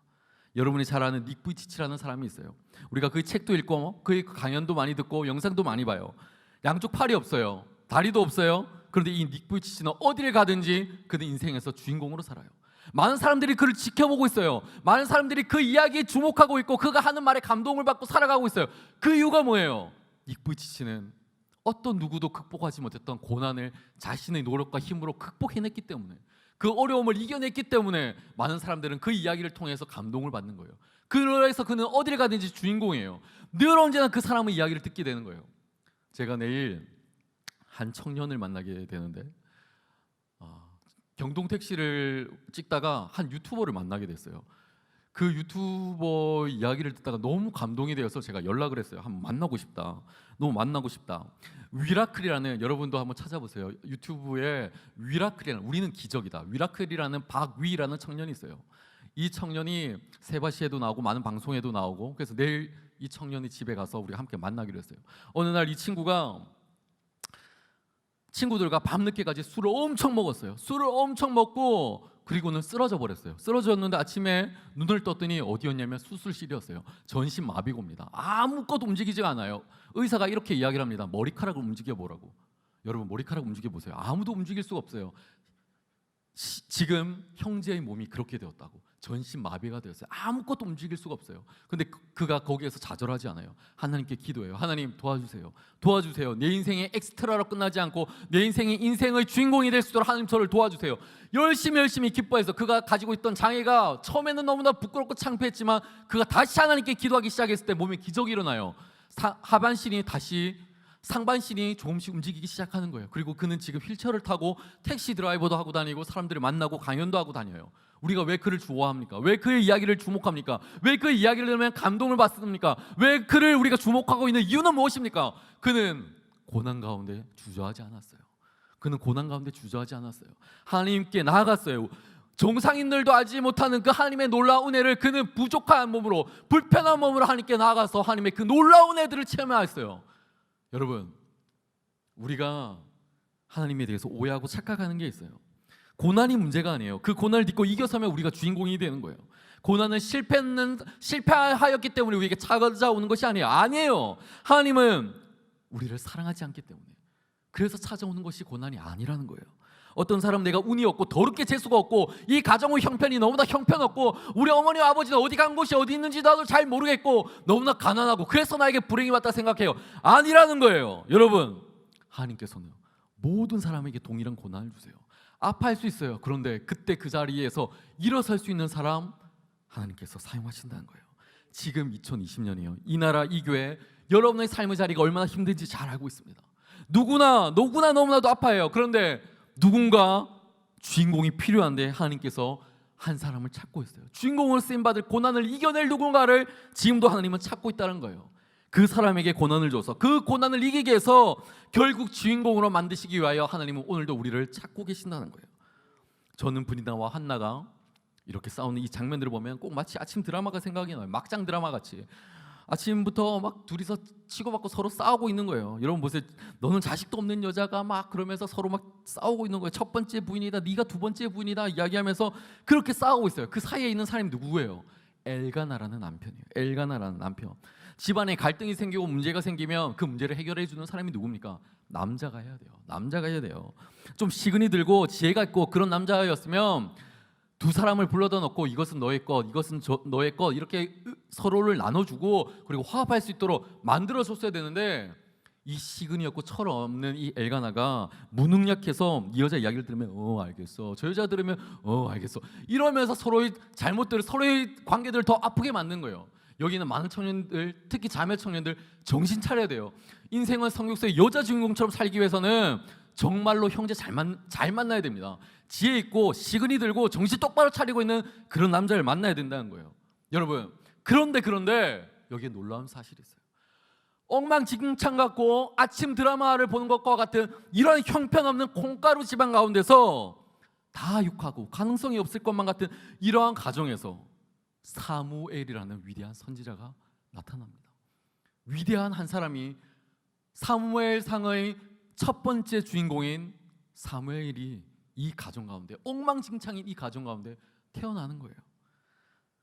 여러분이 잘 아는 닉 부이치치라는 사람이 있어요. 우리가 그 책도 읽고 그의 강연도 많이 듣고 영상도 많이 봐요. 양쪽 팔이 없어요. 다리도 없어요. 그런데 이 닉 부이치치는 어디를 가든지 그는 인생에서 주인공으로 살아요. 많은 사람들이 그를 지켜보고 있어요. 많은 사람들이 그 이야기에 주목하고 있고 그가 하는 말에 감동을 받고 살아가고 있어요. 그 이유가 뭐예요? 닉 부이치치는 어떤 누구도 극복하지 못했던 고난을 자신의 노력과 힘으로 극복해냈기 때문에, 그 어려움을 이겨냈기 때문에 많은 사람들은 그 이야기를 통해서 감동을 받는 거예요. 그래서 그는 어디를 가든지 주인공이에요. 늘 언제나 그 사람의 이야기를 듣게 되는 거예요. 제가 내일 한 청년을 만나게 되는데 경동 택시를 찍다가 한 유튜버를 만나게 됐어요. 그 유튜버 이야기를 듣다가 너무 감동이 되어서 제가 연락을 했어요. 한번 만나고 싶다. 너무 만나고 싶다. 위라클이라는, 여러분도 한번 찾아보세요. 유튜브에 위라클이라는, 우리는 기적이다. 위라클이라는 박위라는 청년이 있어요. 이 청년이 세바시에도 나오고 많은 방송에도 나오고, 그래서 내일 이 청년이 집에 가서 우리가 함께 만나기로 했어요. 어느 날 이 친구가 친구들과 밤늦게까지 술을 엄청 먹었어요. 술을 엄청 먹고 그리고는 쓰러져 버렸어요. 쓰러졌는데 아침에 눈을 떴더니 어디였냐면 수술실이었어요. 전신 마비고입니다. 아무것도 움직이지가 않아요. 의사가 이렇게 이야기를 합니다. 머리카락을 움직여 보라고. 여러분, 머리카락 움직여 보세요. 아무도 움직일 수가 없어요. 지금 형제의 몸이 그렇게 되었다고. 전신 마비가 되었어요. 아무것도 움직일 수가 없어요. 근데 그가 거기에서 좌절하지 않아요. 하나님께 기도해요. 하나님 도와주세요. 도와주세요. 내 인생의 엑스트라로 끝나지 않고 내 인생의 주인공이 될 수 있도록 하나님 저를 도와주세요. 열심히 기뻐해서, 그가 가지고 있던 장애가 처음에는 너무나 부끄럽고 창피했지만 그가 다시 하나님께 기도하기 시작했을 때 몸에 기적이 일어나요. 하반신이 다시, 상반신이 조금씩 움직이기 시작하는 거예요. 그리고 그는 지금 휠체어를 타고 택시 드라이버도 하고 다니고 사람들을 만나고 강연도 하고 다녀요. 우리가 왜 그를 좋아합니까? 왜 그의 이야기를 주목합니까? 왜 그의 이야기를 들으면 감동을 받습니까? 왜 그를 우리가 주목하고 있는 이유는 무엇입니까? 그는 고난 가운데 주저하지 않았어요. 그는 고난 가운데 주저하지 않았어요. 하나님께 나아갔어요. 정상인들도 알지 못하는 그 하나님의 놀라운 은혜를 그는 부족한 몸으로, 불편한 몸으로 하나님께 나아가서 하나님의 그 놀라운 은혜들을 체험했어요. 여러분, 우리가 하나님에 대해서 오해하고 착각하는 게 있어요. 고난이 문제가 아니에요. 그 고난을 딛고 이겨서면 우리가 주인공이 되는 거예요. 고난은 실패하였기 때문에 우리에게 찾아오는 것이 아니에요. 하나님은 우리를 사랑하지 않기 때문에, 그래서 찾아오는 것이 고난이 아니라는 거예요. 어떤 사람은 내가 운이 없고 더럽게 재수가 없고 이 가정의 형편이 너무나 형편없고 우리 어머니와 아버지는 어디 간 곳이 어디 있는지 나도 잘 모르겠고 너무나 가난하고 그래서 나에게 불행이 왔다 생각해요. 아니라는 거예요. 여러분, 하나님께서는 모든 사람에게 동일한 고난을 주세요. 아파할 수 있어요. 그런데 그때 그 자리에서 일어설 수 있는 사람 하나님께서 사용하신다는 거예요. 지금 2020년이에요. 이 나라, 이 교회, 여러분의 삶의 자리가 얼마나 힘든지 잘 알고 있습니다. 누구나 너무나도 아파해요. 그런데 누군가 주인공이 필요한데 하나님께서 한 사람을 찾고 있어요. 주인공으로 쓰임받을, 고난을 이겨낼 누군가를 지금도 하나님은 찾고 있다는 거예요. 그 사람에게 고난을 줘서 그 고난을 이기게 해서 결국 주인공으로 만드시기 위하여 하나님은 오늘도 우리를 찾고 계신다는 거예요. 저는 브리나와 한나가 이렇게 싸우는 이 장면들을 보면 꼭 마치 아침 드라마가 생각이 나요. 막장 드라마 같이 아침부터 막 둘이서 치고받고 서로 싸우고 있는 거예요. 여러분 보세요. 너는 자식도 없는 여자가 막 그러면서 서로 막 싸우고 있는 거예요. 첫 번째 부인이다, 네가 두 번째 부인이다 이야기하면서 그렇게 싸우고 있어요. 그 사이에 있는 사람이 누구예요? 엘가나라는 남편이에요. 엘가나라는 남편. 집안에 갈등이 생기고 문제가 생기면 그 문제를 해결해 주는 사람이 누굽니까? 남자가 해야 돼요. 남자가 해야 돼요. 좀 시근이 들고 지혜가 있고 그런 남자였으면 두 사람을 불러다 놓고 이것은 너의 것, 이것은 너의 것 이렇게 서로를 나눠주고 그리고 화합할 수 있도록 만들어줬어야 되는데 이 시근이 없고 철없는 이 엘가나가 무능력해서 이 여자 이야기를 들으면 알겠어, 저 여자 들으면 알겠어 이러면서 서로의 잘못들을, 서로의 관계들을 더 아프게 만든 거예요. 여기는 많은 청년들, 특히 자매 청년들 정신 차려야 돼요. 인생은 성경서의 여자 주인공처럼 살기 위해서는 정말로 형제 잘 만나야 됩니다. 지혜 있고 시근이 들고 정신 똑바로 차리고 있는 그런 남자를 만나야 된다는 거예요. 여러분, 그런데 여기에 놀라운 사실이 있어요. 엉망진창 같고 아침 드라마를 보는 것과 같은 이런 형편없는 콩가루 집안 가운데서 다 욕하고 가능성이 없을 것만 같은 이러한 가정에서 사무엘이라는 위대한 선지자가 나타납니다. 위대한 한 사람이, 사무엘상의 첫 번째 주인공인 사무엘이 이 가정 가운데, 엉망진창인 이 가정 가운데 태어나는 거예요.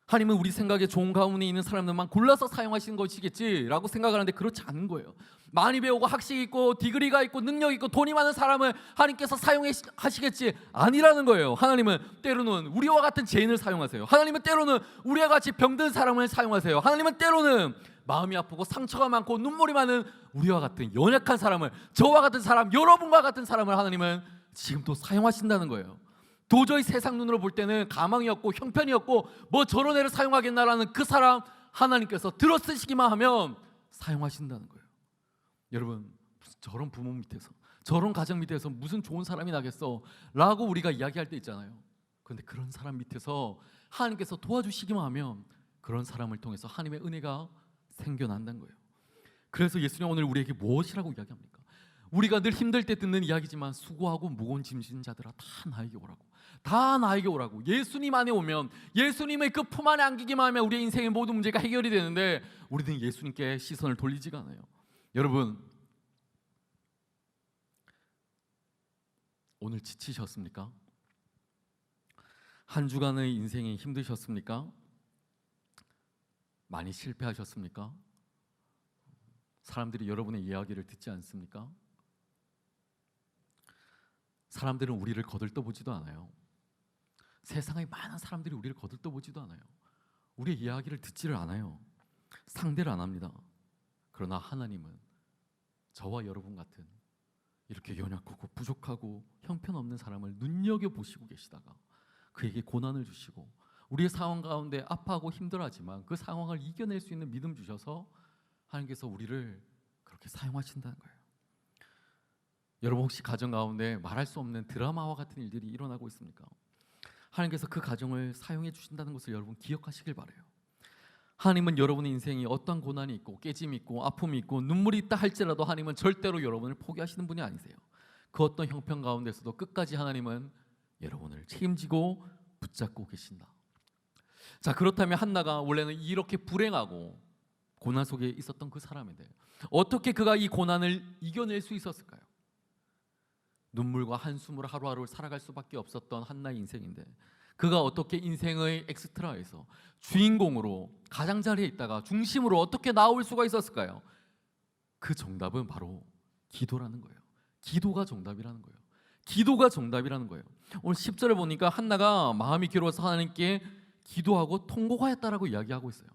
하나님은 우리 생각에 좋은 가운데 있는 사람들만 골라서 사용하시는 것이겠지라고 생각하는데 그렇지 않은 거예요. 많이 배우고 학식이 있고 디그리가 있고 능력 있고 돈이 많은 사람을 하나님께서 사용하시겠지 아니라는 거예요. 하나님은 때로는 우리와 같은 죄인을 사용하세요. 하나님은 때로는 우리와 같이 병든 사람을 사용하세요. 하나님은 때로는 마음이 아프고 상처가 많고 눈물이 많은 우리와 같은 연약한 사람을, 저와 같은 사람, 여러분과 같은 사람을 하나님은 지금도 사용하신다는 거예요. 도저히 세상 눈으로 볼 때는 가망이 없고 형편이 없고 뭐 저런 애를 사용하겠나라는 그 사람 하나님께서 들어쓰시기만 하면 사용하신다는 거예요. 여러분, 저런 부모 밑에서, 저런 가정 밑에서 무슨 좋은 사람이 나겠어 라고 우리가 이야기할 때 있잖아요. 그런데 그런 사람 밑에서 하나님께서 도와주시기만 하면 그런 사람을 통해서 하나님의 은혜가 생겨난다는 거예요. 그래서 예수님 오늘 우리에게 무엇이라고 이야기합니까? 우리가 늘 힘들 때 듣는 이야기지만 수고하고 무거운 짐진 자들아 다 나에게 오라고, 다 나에게 오라고. 예수님 안에 오면, 예수님의 그 품 안에 안기기만 하면 우리의 인생의 모든 문제가 해결이 되는데 우리는 예수님께 시선을 돌리지가 않아요. 여러분, 오늘 지치셨습니까? 한 주간의 인생이 힘드셨습니까? 많이 실패하셨습니까? 사람들이 여러분의 이야기를 듣지 않습니까? 사람들은 우리를 거들떠보지도 않아요. 세상의 많은 사람들이 우리를 거들떠보지도 않아요. 우리의 이야기를 듣지를 않아요. 상대를 안 합니다. 그러나 하나님은 저와 여러분 같은 이렇게 연약하고 부족하고 형편없는 사람을 눈여겨보시고 계시다가 그에게 고난을 주시고 우리의 상황 가운데 아파하고 힘들어하지만 그 상황을 이겨낼 수 있는 믿음 주셔서 하나님께서 우리를 그렇게 사용하신다는 거예요. 여러분 혹시 가정 가운데 말할 수 없는 드라마와 같은 일들이 일어나고 있습니까? 하나님께서 그 가정을 사용해 주신다는 것을 여러분 기억하시길 바라요. 하나님은 여러분의 인생이 어떠한 고난이 있고 깨짐이 있고 아픔이 있고 눈물이 있다 할지라도 하나님은 절대로 여러분을 포기하시는 분이 아니세요. 그 어떤 형편 가운데서도 끝까지 하나님은 여러분을 책임지고 붙잡고 계신다. 자, 그렇다면 한나가 원래는 이렇게 불행하고 고난 속에 있었던 그 사람인데 어떻게 그가 이 고난을 이겨낼 수 있었을까요? 눈물과 한숨으로 하루하루를 살아갈 수밖에 없었던 한나의 인생인데 그가 어떻게 인생의 엑스트라에서 주인공으로 가장자리에 있다가 중심으로 어떻게 나올 수가 있었을까요? 그 정답은 바로 기도라는 거예요. 기도가 정답이라는 거예요. 기도가 정답이라는 거예요. 오늘 10절을 보니까 한나가 마음이 괴로워서 하나님께 기도하고 통곡하였다라고 이야기하고 있어요.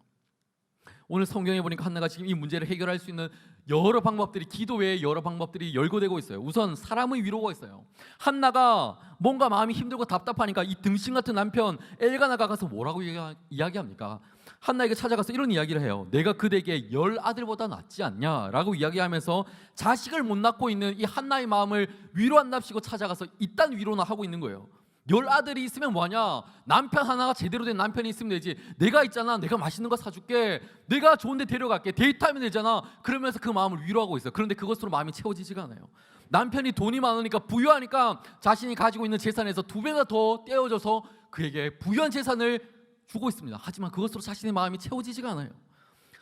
오늘 성경에 보니까 한나가 지금 이 문제를 해결할 수 있는 여러 방법들이, 기도 외에 여러 방법들이 열거되고 있어요. 우선 사람의 위로가 있어요. 한나가 뭔가 마음이 힘들고 답답하니까 이 등신 같은 남편 엘가나가 가서 뭐라고 이야기합니까? 한나에게 찾아가서 이런 이야기를 해요. 내가 그대에게 10아들보다 낫지 않냐라고 이야기하면서 자식을 못 낳고 있는 이 한나의 마음을 위로한답시고 찾아가서 이딴 위로나 하고 있는 거예요. 10아들이 있으면 뭐하냐? 남편 하나가 제대로 된 남편이 있으면 되지. 내가 있잖아, 내가 맛있는 거 사줄게, 내가 좋은 데 데려갈게, 데이트하면 되잖아. 그러면서 그 마음을 위로하고 있어요. 그런데 그것으로 마음이 채워지지가 않아요. 남편이 돈이 많으니까, 부유하니까 자신이 가지고 있는 재산에서 2배나 더 떼어줘서 그에게 부유한 재산을 주고 있습니다. 하지만 그것으로 자신의 마음이 채워지지가 않아요.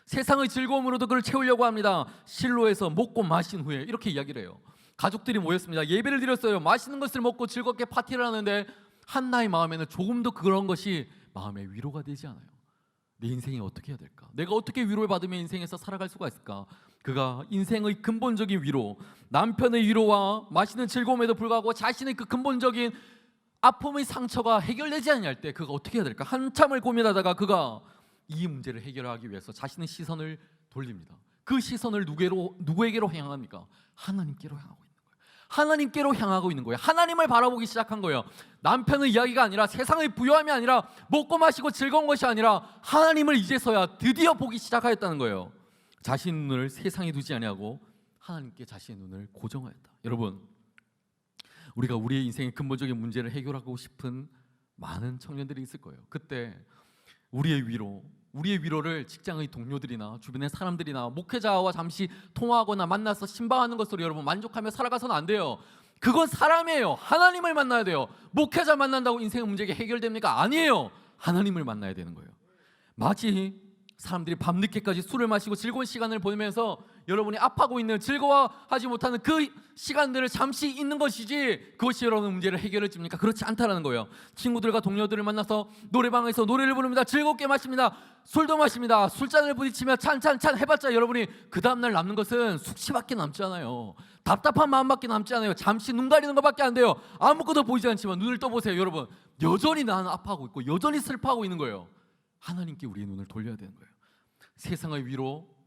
세상의 즐거움으로도 그를 채우려고 합니다. 실로에서 먹고 마신 후에 이렇게 이야기를 해요. 가족들이 모였습니다. 예배를 드렸어요. 맛있는 것을 먹고 즐겁게 파티를 하는데 한나의 마음에는 조금도 그런 것이 마음의 위로가 되지 않아요. 내 인생이 어떻게 해야 될까? 내가 어떻게 위로를 받으면 인생에서 살아갈 수가 있을까? 그가 인생의 근본적인 위로, 남편의 위로와 맛있는 즐거움에도 불구하고 자신의 그 근본적인 아픔의 상처가 해결되지 않을 때 그가 어떻게 해야 될까? 한참을 고민하다가 그가 이 문제를 해결하기 위해서 자신의 시선을 돌립니다. 그 시선을 누구에게로 향합니까? 하나님께로 향하고 있는 거예요. 하나님께로 향하고 있는 거예요. 하나님을 바라보기 시작한 거예요. 남편의 이야기가 아니라, 세상의 부유함이 아니라, 먹고 마시고 즐거운 것이 아니라 하나님을 이제서야 드디어 보기 시작하였다는 거예요. 자신의 눈을 세상에 두지 아니하고 하나님께 자신의 눈을 고정하였다. 여러분, 우리가 우리의 인생의 근본적인 문제를 해결하고 싶은 많은 청년들이 있을 거예요. 그때 우리의 위로를 직장의 동료들이나 주변의 사람들이나 목회자와 잠시 통화하거나 만나서 신방하는 것으로 여러분 만족하며 살아가서는 안 돼요. 그건 사람이에요. 하나님을 만나야 돼요. 목회자 만난다고 인생의 문제가 해결됩니까? 아니에요. 하나님을 만나야 되는 거예요. 마치 사람들이 밤늦게까지 술을 마시고 즐거운 시간을 보내면서 여러분이 아파하고 있는, 즐거워하지 못하는 그 시간들을 잠시 있는 것이지 그것이 여러분의 문제를 해결해 줍니까? 그렇지 않다라는 거예요. 친구들과 동료들을 만나서 노래방에서 노래를 부릅니다. 즐겁게 마십니다. 술도 마십니다. 술잔을 부딪히며 찬찬찬 해봤자 여러분이 그 다음날 남는 것은 숙취밖에 남지 않아요. 답답한 마음밖에 남지 않아요. 잠시 눈 가리는 것밖에 안 돼요. 아무것도 보이지 않지만 눈을 떠보세요. 여러분, 여전히 나는 아파하고 있고 여전히 슬퍼하고 있는 거예요. 하나님께 우리의 눈을 돌려야 되는 거예요. 세상의 위로,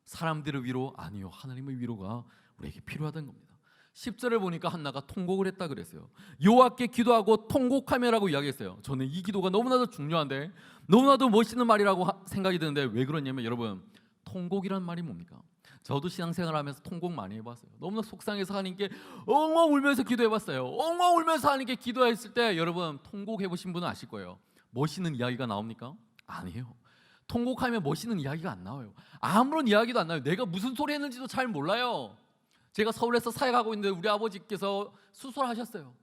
사람들의 위로 아니요, 하나님의 위로가 우리에게 필요하다는 겁니다. 10절을 보니까 한나가 통곡을 했다 그랬어요. 여호와께 기도하고 통곡하며라고 이야기했어요. 저는 이 기도가 너무나도 중요한데, 너무나도 멋있는 말이라고 생각이 드는데 왜 그러냐면, 여러분, 통곡이란 말이 뭡니까? 저도 신앙생활하면서 통곡 많이 해봤어요. 너무나 속상해서 하나님께 엉엉 울면서 기도해봤어요. 엉엉 울면서 하나님께 기도했을 때 여러분 통곡해보신 분은 아실 거예요. 멋있는 이야기가 나옵니까? 아니에요. 통곡하면 멋있는 이야기가 안 나와요. 아무런 이야기도 안 나와요. 내가 무슨 소리 했는지도 잘 몰라요. 제가 서울에서 사역하고 있는데 우리 아버지께서 수술하셨어요.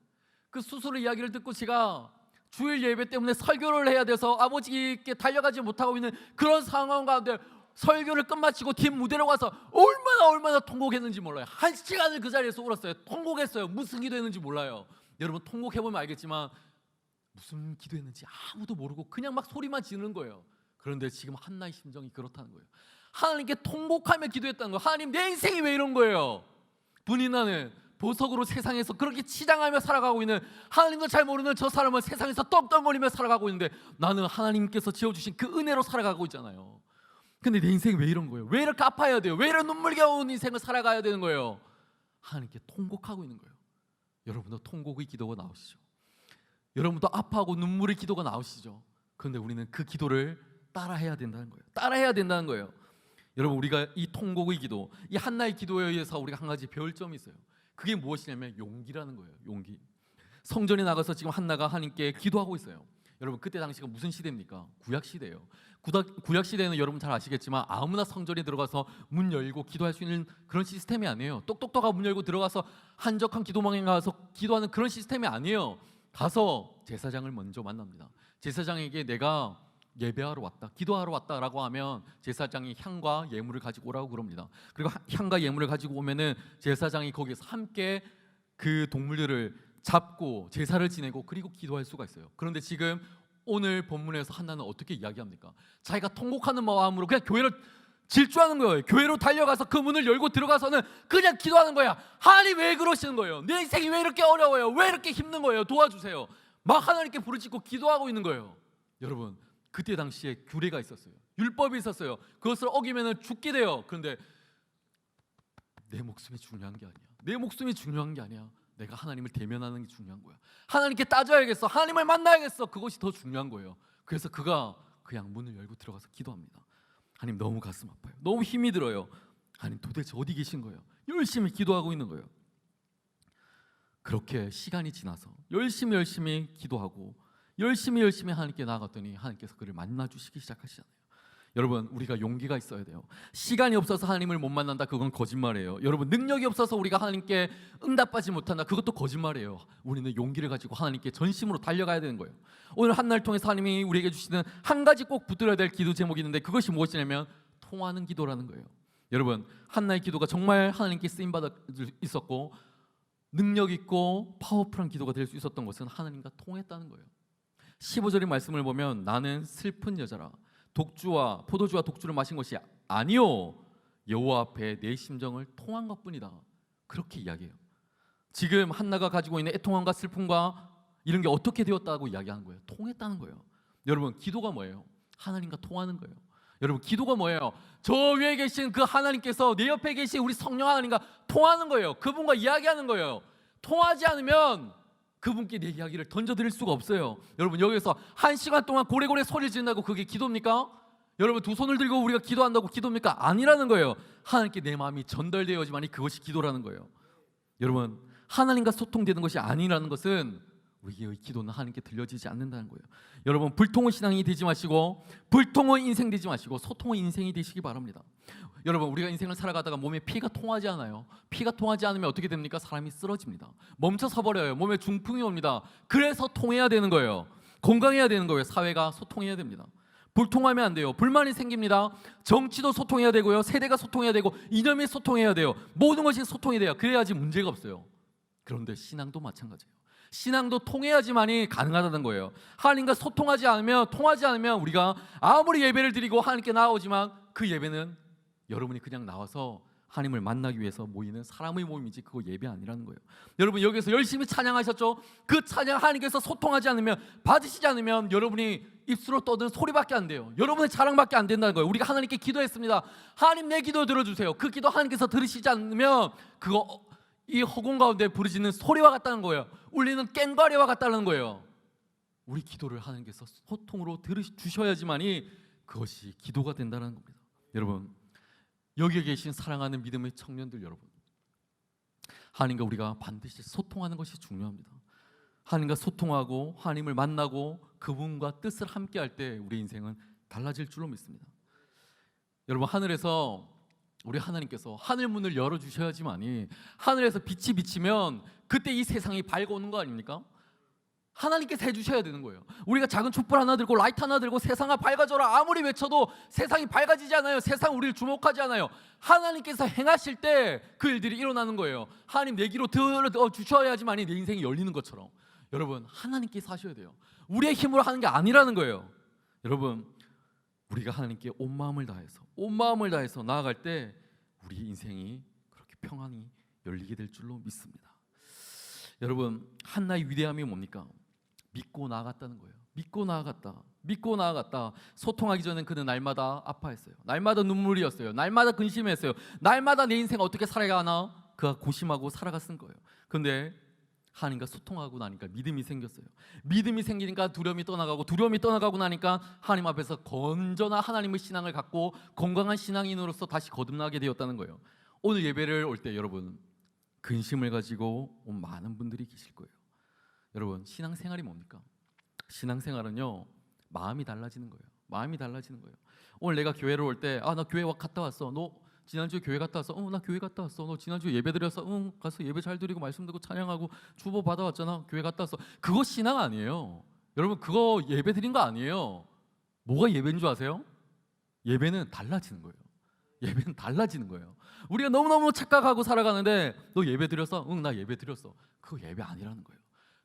그 수술의 이야기를 듣고 제가 주일 예배 때문에 설교를 해야 돼서 아버지께 달려가지 못하고 있는 그런 상황 가운데 설교를 끝마치고 뒷 무대로 가서 얼마나 통곡했는지 몰라요. 1시간을 그 자리에서 울었어요. 통곡했어요. 무슨 기도했는지 몰라요. 여러분 통곡해보면 알겠지만 무슨 기도했는지 아무도 모르고 그냥 막 소리만 지르는 거예요. 그런데 지금 한나의 심정이 그렇다는 거예요. 하나님께 통곡하며 기도했다는 거예요. 하나님, 내 인생이 왜 이런 거예요? 분이 나는 보석으로 세상에서 그렇게 치장하며 살아가고 있는, 하나님도 잘 모르는 저 사람은 세상에서 떵떵거리며 살아가고 있는데 나는 하나님께서 지어주신 그 은혜로 살아가고 있잖아요. 근데 내 인생이 왜 이런 거예요? 왜 이렇게 아파야 돼요? 왜 이런 눈물겨운 인생을 살아가야 되는 거예요? 하나님께 통곡하고 있는 거예요. 여러분도 통곡의 기도가 나오시죠? 여러분도 아파하고 눈물의 기도가 나오시죠? 그런데 우리는 그 기도를 따라해야 된다는 거예요. 따라해야 된다는 거예요. 여러분, 우리가 이 통곡의 기도, 이 한나의 기도에 의해서 우리가 한 가지 배울 점이 있어요. 그게 무엇이냐면 용기라는 거예요. 용기. 성전에 나가서 지금 한나가 하나님께 기도하고 있어요. 여러분, 그때 당시가 무슨 시대입니까? 구약 시대예요. 구약 시대는 여러분 잘 아시겠지만 아무나 성전에 들어가서 문 열고 기도할 수 있는 그런 시스템이 아니에요. 똑똑똑하고 문 열고 들어가서 한적한 기도망에 가서 기도하는 그런 시스템이 아니에요. 가서 제사장을 먼저 만납니다. 제사장에게 내가 예배하러 왔다, 기도하러 왔다라고 하면 제사장이 향과 예물을 가지고 오라고 그럽니다. 그리고 향과 예물을 가지고 오면은 제사장이 거기에서 함께 그 동물들을 잡고 제사를 지내고 그리고 기도할 수가 있어요. 그런데 지금 오늘 본문에서 한나는 어떻게 이야기합니까? 자기가 통곡하는 마음으로 그냥 교회를 질주하는 거예요. 교회로 달려가서 그 문을 열고 들어가서는 그냥 기도하는 거야. 하나님, 왜 그러시는 거예요? 내 인생이 왜 이렇게 어려워요? 왜 이렇게 힘든 거예요? 도와주세요. 막 하나님께 부르짖고 기도하고 있는 거예요. 여러분, 그때 당시에 규례가 있었어요. 율법이 있었어요. 그것을 어기면 죽게 돼요. 그런데 내 목숨이 중요한 게 아니야. 내 목숨이 중요한 게 아니야. 내가 하나님을 대면하는 게 중요한 거야. 하나님께 따져야겠어. 하나님을 만나야겠어. 그것이 더 중요한 거예요. 그래서 그가 그냥 문을 열고 들어가서 기도합니다. 하나님, 너무 가슴 아파요. 너무 힘이 들어요. 하나님, 도대체 어디 계신 거예요? 열심히 기도하고 있는 거예요. 그렇게 시간이 지나서 열심히 기도하고 열심히 하나님께 나아갔더니 하나님께서 그를 만나주시기 시작하시잖아요. 여러분, 우리가 용기가 있어야 돼요. 시간이 없어서 하나님을 못 만난다, 그건 거짓말이에요. 여러분, 능력이 없어서 우리가 하나님께 응답하지 못한다, 그것도 거짓말이에요. 우리는 용기를 가지고 하나님께 전심으로 달려가야 되는 거예요. 오늘 한날 통해서 하나님이 우리에게 주시는 한 가지 꼭 붙들어야 될 기도 제목이 있는데 그것이 무엇이냐면 통하는 기도라는 거예요. 여러분, 한나의 기도가 정말 하나님께 쓰임받아 있었고 능력 있고 파워풀한 기도가 될 수 있었던 것은 하나님과 통했다는 거예요. 15절의 말씀을 보면 나는 슬픈 여자라 포도주와 독주를 마신 것이 아니요 여호와 앞에 내 심정을 통한 것뿐이다, 그렇게 이야기해요. 지금 한나가 가지고 있는 애통함과 슬픔과 이런 게 어떻게 되었다고 이야기하는 거예요? 통했다는 거예요. 여러분, 기도가 뭐예요? 하나님과 통하는 거예요. 여러분, 기도가 뭐예요? 저 위에 계신 그 하나님께서 내 옆에 계신 우리 성령 하나님과 통하는 거예요. 그분과 이야기하는 거예요. 통하지 않으면 그분께 내 이야기를 던져드릴 수가 없어요. 여러분, 여기서 1시간 동안 고래고래 소리 지른다고 그게 기도입니까? 여러분, 두 손을 들고 우리가 기도한다고 기도입니까? 아니라는 거예요. 하나님께 내 마음이 전달되어야지만이 그것이 기도라는 거예요. 여러분, 하나님과 소통되는 것이 아니라는 것은 우리의 기도는 하나님께 들려지지 않는다는 거예요. 여러분, 불통의 신앙이 되지 마시고 불통의 인생 되지 마시고 소통의 인생이 되시기 바랍니다. 여러분, 우리가 인생을 살아가다가 몸에 피가 통하지 않아요. 피가 통하지 않으면 어떻게 됩니까? 사람이 쓰러집니다. 멈춰서 버려요. 몸에 중풍이 옵니다. 그래서 통해야 되는 거예요. 건강해야 되는 거예요. 사회가 소통해야 됩니다. 불통하면 안 돼요. 불만이 생깁니다. 정치도 소통해야 되고요. 세대가 소통해야 되고 이념이 소통해야 돼요. 모든 것이 소통이 돼요. 그래야지 문제가 없어요. 그런데 신앙도 마찬가지예요. 신앙도 통해야지만이 가능하다는 거예요. 하나님과 소통하지 않으면, 통하지 않으면 우리가 아무리 예배를 드리고 하나님께 나오지만 그 예배는 여러분이 그냥 나와서 하나님을 만나기 위해서 모이는 사람의 모임이지 그거 예배 아니라는 거예요. 여러분, 여기서 열심히 찬양하셨죠? 그 찬양 하나님께서 소통하지 않으면, 받으시지 않으면 여러분이 입술로 떠드는 소리밖에 안 돼요. 여러분의 자랑밖에 안 된다는 거예요. 우리가 하나님께 기도했습니다. 하나님, 내 기도 들어주세요. 그 기도 하나님께서 들으시지 않으면 그거 이 허공 가운데 부르짖는 소리와 같다는 거예요. 울리는 꽹과리와 같다는 거예요. 우리 기도를 하나님께서 소통으로 들으셔야지만이 그것이 기도가 된다는 겁니다. 여러분, 여기에 계신 사랑하는 믿음의 청년들 여러분, 하나님과 우리가 반드시 소통하는 것이 중요합니다. 하나님과 소통하고 하나님을 만나고 그분과 뜻을 함께 할 때 우리 인생은 달라질 줄로 믿습니다. 여러분, 하늘에서 우리 하나님께서 하늘 문을 열어주셔야지만이, 하늘에서 빛이 비치면 그때 이 세상이 밝아오는 거 아닙니까? 하나님께서 해주셔야 되는 거예요. 우리가 작은 촛불 하나 들고 라이트 하나 들고 세상아 밝아져라 아무리 외쳐도 세상이 밝아지지 않아요. 세상 우리를 주목하지 않아요. 하나님께서 행하실 때 그 일들이 일어나는 거예요. 하나님 내 귀로 들어주셔야지만이 내 인생이 열리는 것처럼, 여러분 하나님께서 하셔야 돼요. 우리의 힘으로 하는 게 아니라는 거예요. 여러분, 우리가 하나님께 온 마음을 다해서 나아갈 때 우리 인생이 그렇게 평안히 열리게 될 줄로 믿습니다. 여러분, 한나의 위대함이 뭡니까? 믿고 나아갔다는 거예요. 믿고 나아갔다. 소통하기 전엔 그는 날마다 아파했어요. 날마다 눈물이었어요. 날마다 근심했어요. 날마다 내 인생 어떻게 살아가나 그가 고심하고 살아갔을 거예요. 그런데 하나님과 소통하고 나니까 믿음이 생겼어요. 믿음이 생기니까 두려움이 떠나가고 나니까 하나님 앞에서 건전한 하나님의 신앙을 갖고 건강한 신앙인으로서 다시 거듭나게 되었다는 거예요. 오늘 예배를 올 때 여러분, 근심을 가지고 온 많은 분들이 계실 거예요. 여러분, 신앙생활이 뭡니까? 신앙생활은요, 마음이 달라지는 거예요. 오늘 내가 교회를 올 때, 나 교회 갔다 왔어. 너 지난주에 교회 갔다 왔어? 나 교회 갔다 왔어. 너 지난주에 예배 드렸어? 가서 예배 잘 드리고 말씀 듣고 찬양하고 주보 받아왔잖아. 교회 갔다 왔어. 그거 신앙 아니에요. 여러분, 그거 예배 드린 거 아니에요. 뭐가 예배인 줄 아세요? 예배는 달라지는 거예요. 우리가 너무너무 착각하고 살아가는데, 너 예배 드렸어? 나 예배 드렸어. 그거 예배 아니라는 거예요.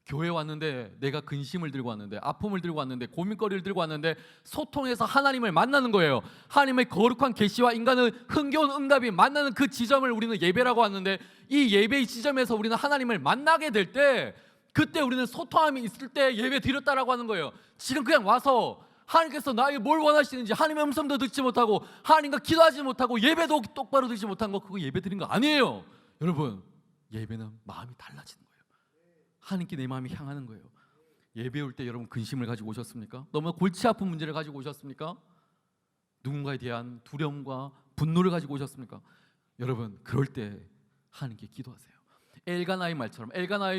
교회 왔는데 내가 근심을 들고 왔는데, 아픔을 들고 왔는데, 고민거리를 들고 왔는데 소통해서 하나님을 만나는 거예요. 하나님의 거룩한 계시와 인간의 흥겨운 응답이 만나는 그 지점을 우리는 예배라고 하는데, 이 예배의 지점에서 우리는 하나님을 만나게 될 때, 그때 우리는 소통함이 있을 때 예배 드렸다라고 하는 거예요. 지금 그냥 와서 하나님께서 나에게 뭘 원하시는지 하나님의 음성도 듣지 못하고 하나님과 기도하지 못하고 예배도 똑바로 드리지 못한 거, 그거 예배 드린 거 아니에요. 여러분, 예배는 마음이 달라지는 거예요. 하나님께 내 마음이 향하는 거예요. 예배 올 때 여러분 근심을 가지고 오셨습니까? 너무나 골치 아픈 문제를 가지고 오셨습니까? 누군가에 대한 두려움과 분노를 가지고 오셨습니까? 여러분, 그럴 때 하나님께 기도하세요. 엘가나의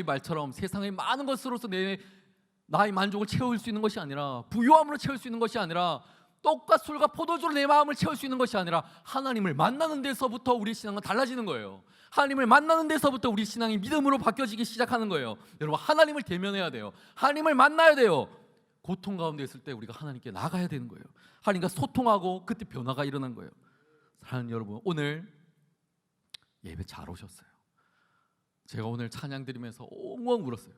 말처럼 세상의 많은 것으로서 나의 만족을 채울 수 있는 것이 아니라, 부유함으로 채울 수 있는 것이 아니라, 떡과 술과 포도주로 내 마음을 채울 수 있는 것이 아니라, 하나님을 만나는 데서부터 우리 신앙은 달라지는 거예요. 하나님을 만나는 데서부터 우리 신앙이 믿음으로 바뀌어지기 시작하는 거예요. 여러분, 하나님을 대면해야 돼요. 하나님을 만나야 돼요. 고통 가운데 있을 때 우리가 하나님께 나가야 되는 거예요. 하나님과 소통하고 그때 변화가 일어난 거예요. 사랑하는 여러분, 오늘 예배 잘 오셨어요. 제가 오늘 찬양 드리면서 엉엉 울었어요.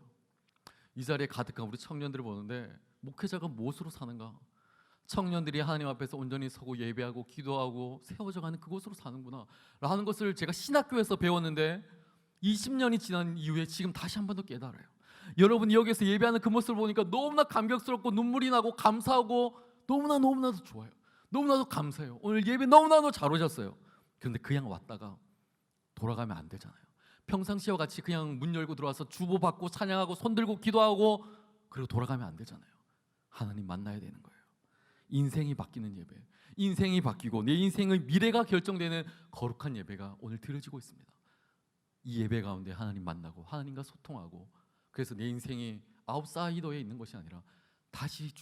이 자리에 가득한 우리 청년들을 보는데, 목회자가 무엇으로 사는가? 청년들이 하나님 앞에서 온전히 서고 예배하고 기도하고 세워져가는 그곳으로 사는구나 라는 것을 제가 신학교에서 배웠는데, 20년이 지난 이후에 지금 다시 한 번 더 깨달아요. 여러분이 여기서 예배하는 그 모습을 보니까 너무나 감격스럽고 눈물이 나고 감사하고 너무나도 좋아요. 너무나도 감사해요. 오늘 예배 너무나도 잘 오셨어요. 그런데 그냥 왔다가 돌아가면 안 되잖아요. 평상시와 같이 그냥 문 열고 들어와서 주보받고 찬양하고 손들고 기도하고 그리고 돌아가면 안 되잖아요. 하나님 만나야 되는 거예요. 인생이 바뀌는 예배, 인생이 바뀌고 내 인생의 미래가 결정되는 거룩한 예배가 오늘 드려지고 있습니다. 이 예배 가운데 하나님 만나고 하나님과 소통하고, 그래서 내 인생이 아웃사이더에 있는 것이 아니라 다시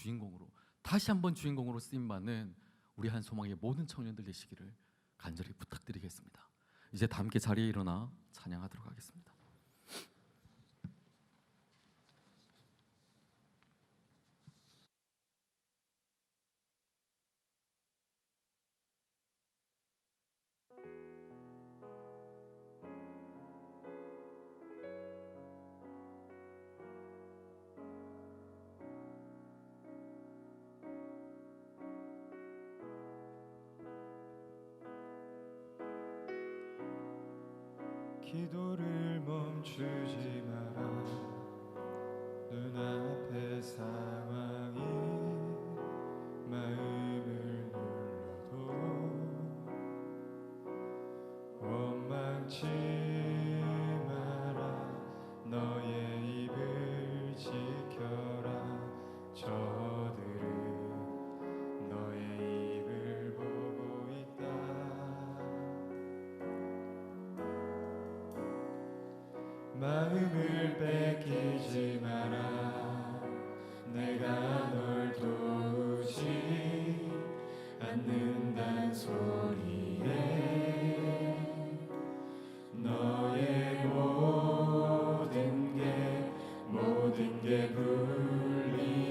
한번 주인공으로 쓰임받는 우리 한소망의 모든 청년들 되시기를 간절히 부탁드리겠습니다. 이제 다 함께 자리에 일어나 찬양하도록 하겠습니다.
기도를 멈추지 마라. 눈앞의 상황이 마음을 눌러도 원망치 마라. 너의 입을 지켜라. 저들은 너의 입을 보고 있다. 마음을 뺏기지 마라. 내가 널 도우지 않는단 소리에 너의 모든 게 불리해도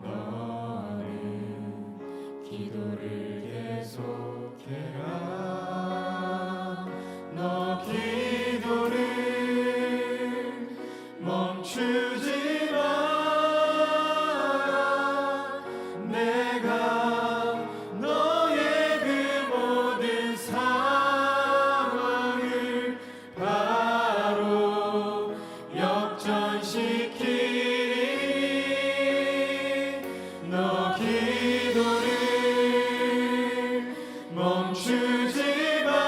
너는 기도를 계속해라. 너 기도를 멈추지 마라. 내가 너의 그 모든 상황을 바로 역전시키리. 너 기도를 멈추지 마라.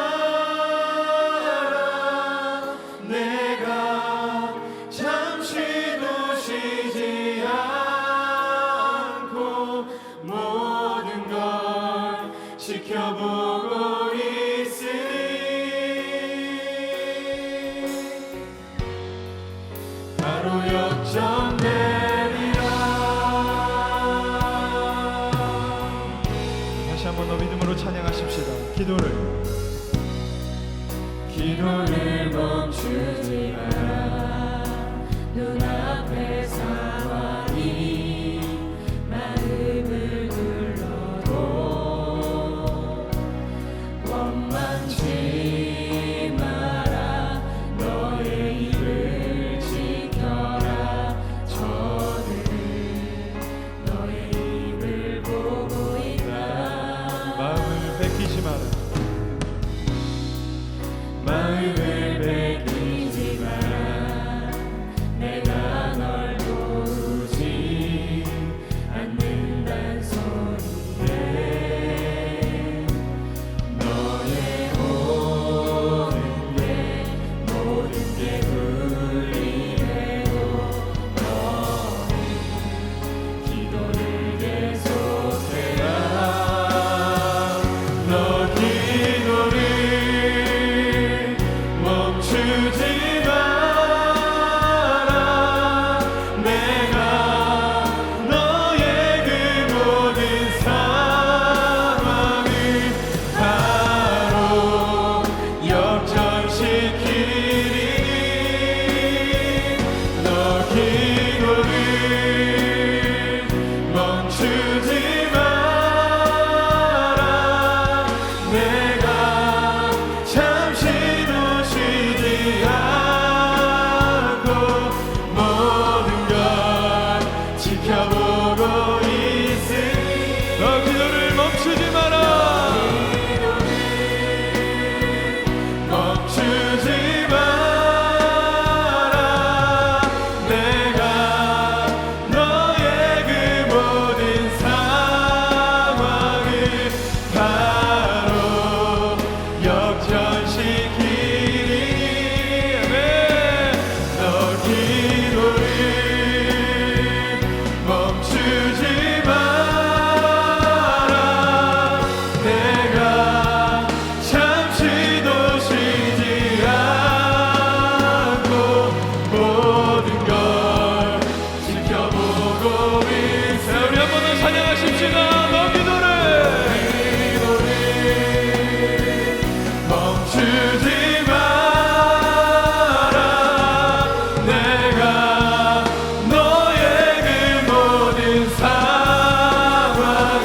내가 잠시도 쉬지 않고 모든 걸 지켜보고 있으니 바로 역전되리라. 다시 한번 더 믿음으로 찬양하십시다. 기도를 멈추지 마라. 눈앞의 상황이 마음을 눌러도 원망치 마라. 너의 입을 지켜라. 저들은 너의 입을 보고 있다. 마음을 뺏기지 마라. 마음을 뺏기지 마라. 내가 널 도우지 않는단 소리에 너의 모든 게 불리해도 너는 기도를 계속해라. 너 기도를 멈추지 마라. 내가 너의 그 모든 상황을 바로 역전시키리. 너 기도를 멈추지 마라. 내가 잠시도 쉬지 않고 모든 걸 지켜보고 있으니 너 기도를 멈추지 마라. 멈추지 마라. 내가 너의 그 모든 상황을 바로 역전시키리. 아멘. 너 기도를 멈추지 마라. 내가 잠시도 쉬지 않고 모든 걸 지켜보고 있어. 우리 한 번 더 찬양하십시다. 너 기도를 멈추지 마라. 내가 너의 그 모든 상황을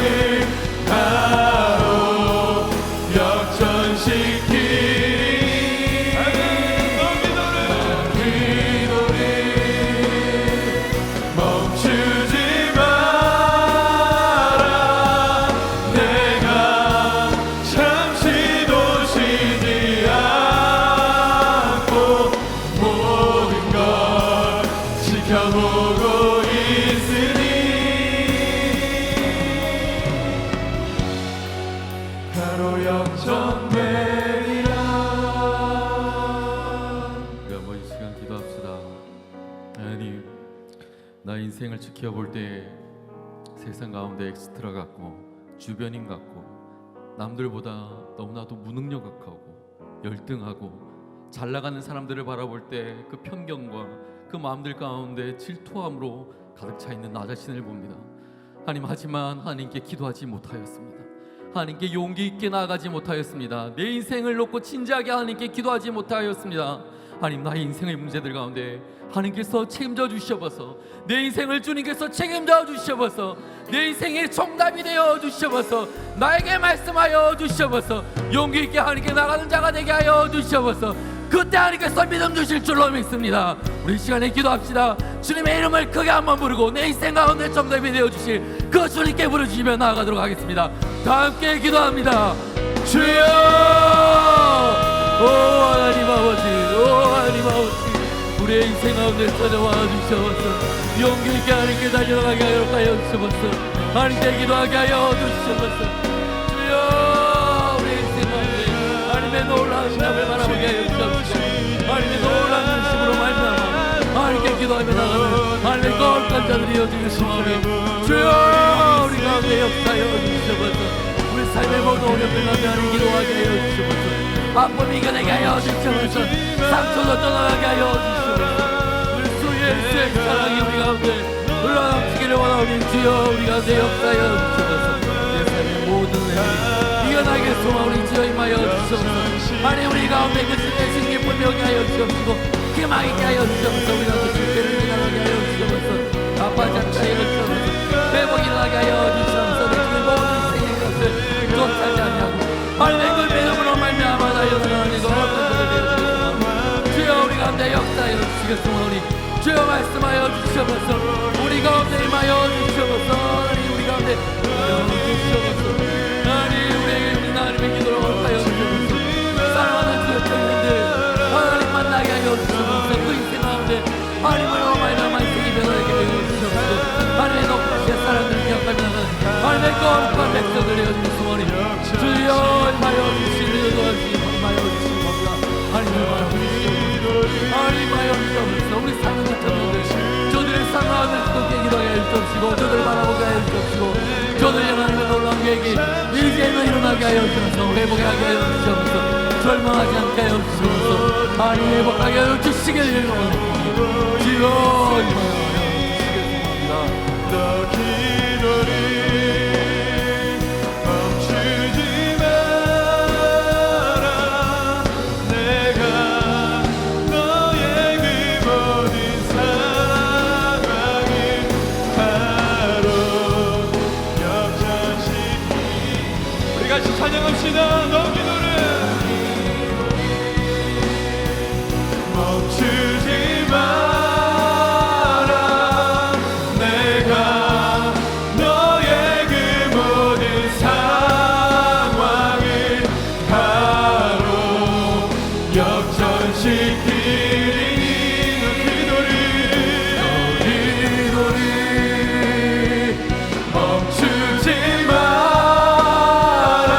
바로 역전시키리. 너 기도를 멈추지 마라. 내가 잠시도 쉬지 않고 모든 걸 지켜보고 있으니 바로 역전되리라.
우리 한번 이 시간 기도합시다. 하나님, 나 인생을 지켜볼 때 세상 가운데 엑스트라 같고 주변인 같고 남들보다 너무나도 무능력 같고 열등하고 잘 나가는 사람들을 바라볼 때 그 편견과 그 마음들 가운데 질투함으로 가득 차 있는 나 자신을 봅니다. 하나님, 하지만 하나님께 기도하지 못하였습니다. 하나님께 용기 있게 나아가지 못하였습니다. 내 인생을 놓고 진지하게 하나님께 기도하지 못하였습니다. 하나님, 나의 인생의 문제들 가운데 하나님께서 책임져 주셔서 내 인생을 주님께서 책임져 주셔서 내 인생의 정답이 되어 주셔서 나에게 말씀하여 주셔서 용기 있게 하나님께 나가는 자가 되게 하여 주셔서 그때 하나님께서 믿음 주실 줄로 믿습니다. 우리 시간에 기도합시다. 주님의 이름을 크게 한번 부르고 내 인생 가운데 정답이 되어 주실 그 주님께 부르시며 나아가도록 하겠습니다. 다 함께 기도합니다. 주여! 오 하나님 아버지, 오 하나님 아버지, 우리의 인생 가운데 찾아와 주셔서 용기 있게 하나님께 달려나가게 하여 주셔서 하나님께 기도하게 하여 주셔서 주여, 우리의 인생 가운데 하나님의 놀라운 은혜를 바라보게 하여 주옵소서. 하나님의 놀라운 은심으로 말미암아 하나님께 기도하며 나가는 하나님의 거룩한 자들이여 주시옵소서. 주여, 우리 가운데 역사하여 주셔서 우리 삶의 모든 어려움을 가운데 하나님 기도하게 하여 주셔서 아픔이 이겨내게 하여 주셔서 상처도 떠나가게 하여 주셔서 우리 주 예수의 사랑이 우리 가운데 흘러넘치기를 원하오니 주여, 우리 가운데 역사하여 주셔서 내 삶의 모든 은혜를 이겨나게 소망으로 주여 임하여 주셔서 하나님, 우리 가운데 그 신의 기쁨이 오게 하여 주옵시고 희망이 있게 하여 주셔서 우리 가운데 주께를 나가게 하여 주셔서 아파하지 않게 하여 주셔서 회복이 나게 하여 주셔서 내 주의 모든 인생의 것을 쫓아지 않냐고 하나님의 그 믿음으로 말미암아 하나님과 주여, 우리 가운데 역사하여 주시겠소니 주여 말씀하여 주셔서 우리 가운데 임하여 주셔서 하나님, 우리 가운데 주셔서 하나님, 우리에게 우리 하나님의 기도를 하여 주셔서 사랑하는 주의 청년들 하나님 만나게 하여 주셔서 그 인생 가운데 하나님으로 말미암아 인생이 변하게 하여 주셔서 하나님의 높으신 사랑들을 기억하며 나가는 하나님의 거룩한 백성들 되어 주시오니 주여 임하여 주시기를 임하여 주시옵소서. 하나님 임하여 주시옵소서. 하나님 임하여 주시옵소서. 우리 사랑하는 청년들 저들의 상황을 뜨겁게 기도하게 하여 주옵시고 저들을 바라보게 하여 주옵시고 저들의 하나님의 놀라운 계획이 이제는 일어나게 하여 주옵소서. 회복하게 하여 주옵소서. 절망하지 않게 하여 주옵소서. 하나님 회복하게 하여 주시기를 원합니다. 주여 임하여 주시겠습니다.
너 기도를 멈추지 마라. 내가 너의 그 모든 상황을 바로 역전시키. 우리 같이 찬양합시다. 너 기도를 멈추지 마라. 내가 너의 그 모든 상황을 바로 역전시키리니 너 기도를 멈추지 마라.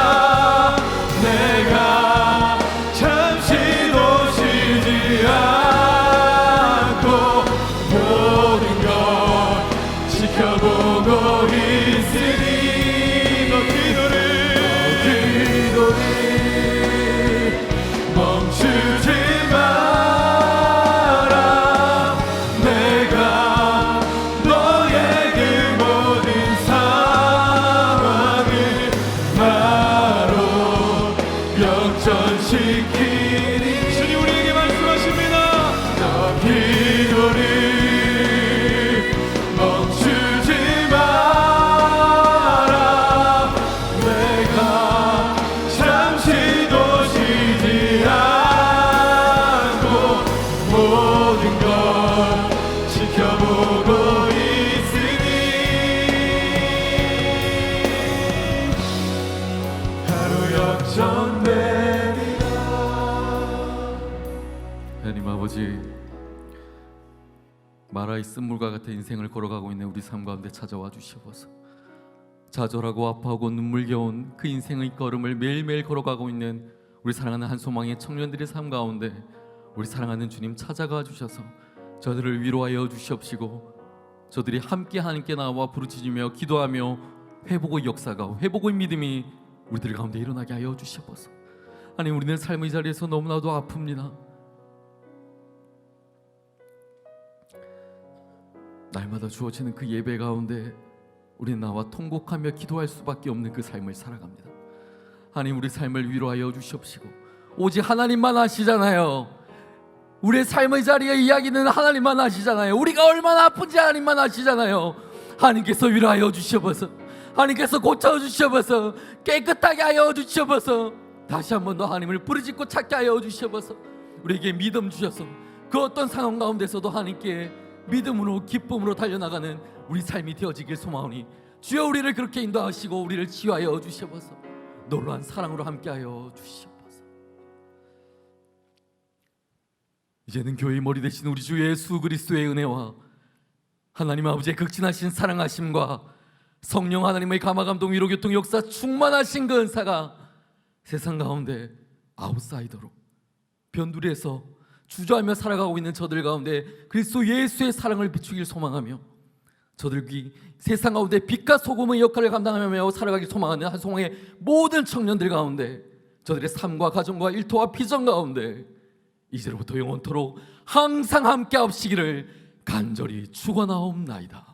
내가 잠시도 쉬지 않고 모든 걸 지켜보고 있으니 너 기도를 멈추지 마라. 내가 너의 그 모든 상황을 바로 역전시키리. 주님 우리에게 말씀하십니다. 너 기도를 멈추지 마라. 내가 잠시도 쉬지 않고 모든 걸 지켜보고 있으니 바로 역전되리라.
하나님 아버지, 마라의 쓴물과 같은 인생을 걸어가고 있는 우리 삶 가운데 찾아와 주시옵소서. 좌절하고 아파하고 눈물겨운 그 인생의 걸음을 매일매일 걸어가고 있는 우리 사랑하는 한소망의 청년들의 삶 가운데 우리 사랑하는 주님 찾아가 주셔서 저들을 위로하여 주시옵시고 저들이 함께 하나님께 나와 부르짖으며 기도하며 회복의 역사가, 회복의 믿음이 우리들 가운데 일어나게 하여 주시옵소서. 하나님, 우리는 삶의 자리에서 너무나도 아픕니다. 날마다 주어지는 그 예배 가운데 우리는 나와 통곡하며 기도할 수밖에 없는 그 삶을 살아갑니다. 하나님, 우리 삶을 위로하여 주시옵시고 오직 하나님만 아시잖아요. 우리의 삶의 자리의 이야기는 하나님만 아시잖아요. 우리가 얼마나 아픈지 하나님만 아시잖아요. 하나님께서 위로하여 주시옵소서. 하나님께서 고쳐주시옵소서. 깨끗하게 하여 주시옵소서. 다시 한 번 더 하나님을 부르짖고 찾게 하여 주시옵소서. 우리에게 믿음 주셔서 그 어떤 상황 가운데서도 하나님께 믿음으로 기쁨으로 달려나가는 우리 삶이 되어지길 소망하오니 주여 우리를 그렇게 인도하시고 우리를 치유하여 주시옵소서. 놀라운 사랑으로 함께하여 주시옵소서. 이제는 교회의 머리 되신 우리 주 예수 그리스도의 은혜와 하나님 아버지의 극진하신 사랑하심과 성령 하나님의 감화감동 위로 교통 역사 충만하신 그 은사가 세상 가운데 아웃사이더로 변두리에서 주저하며 살아가고 있는 저들 가운데 그리스도 예수의 사랑을 비추길 소망하며 저들이 세상 가운데 빛과 소금의 역할을 감당하며 살아가길 소망하는 한송의 모든 청년들 가운데 저들의 삶과 가정과 일터와 비전 가운데 이제로부터 영원토록 항상 함께 하시기를 간절히 축원하옵나이다.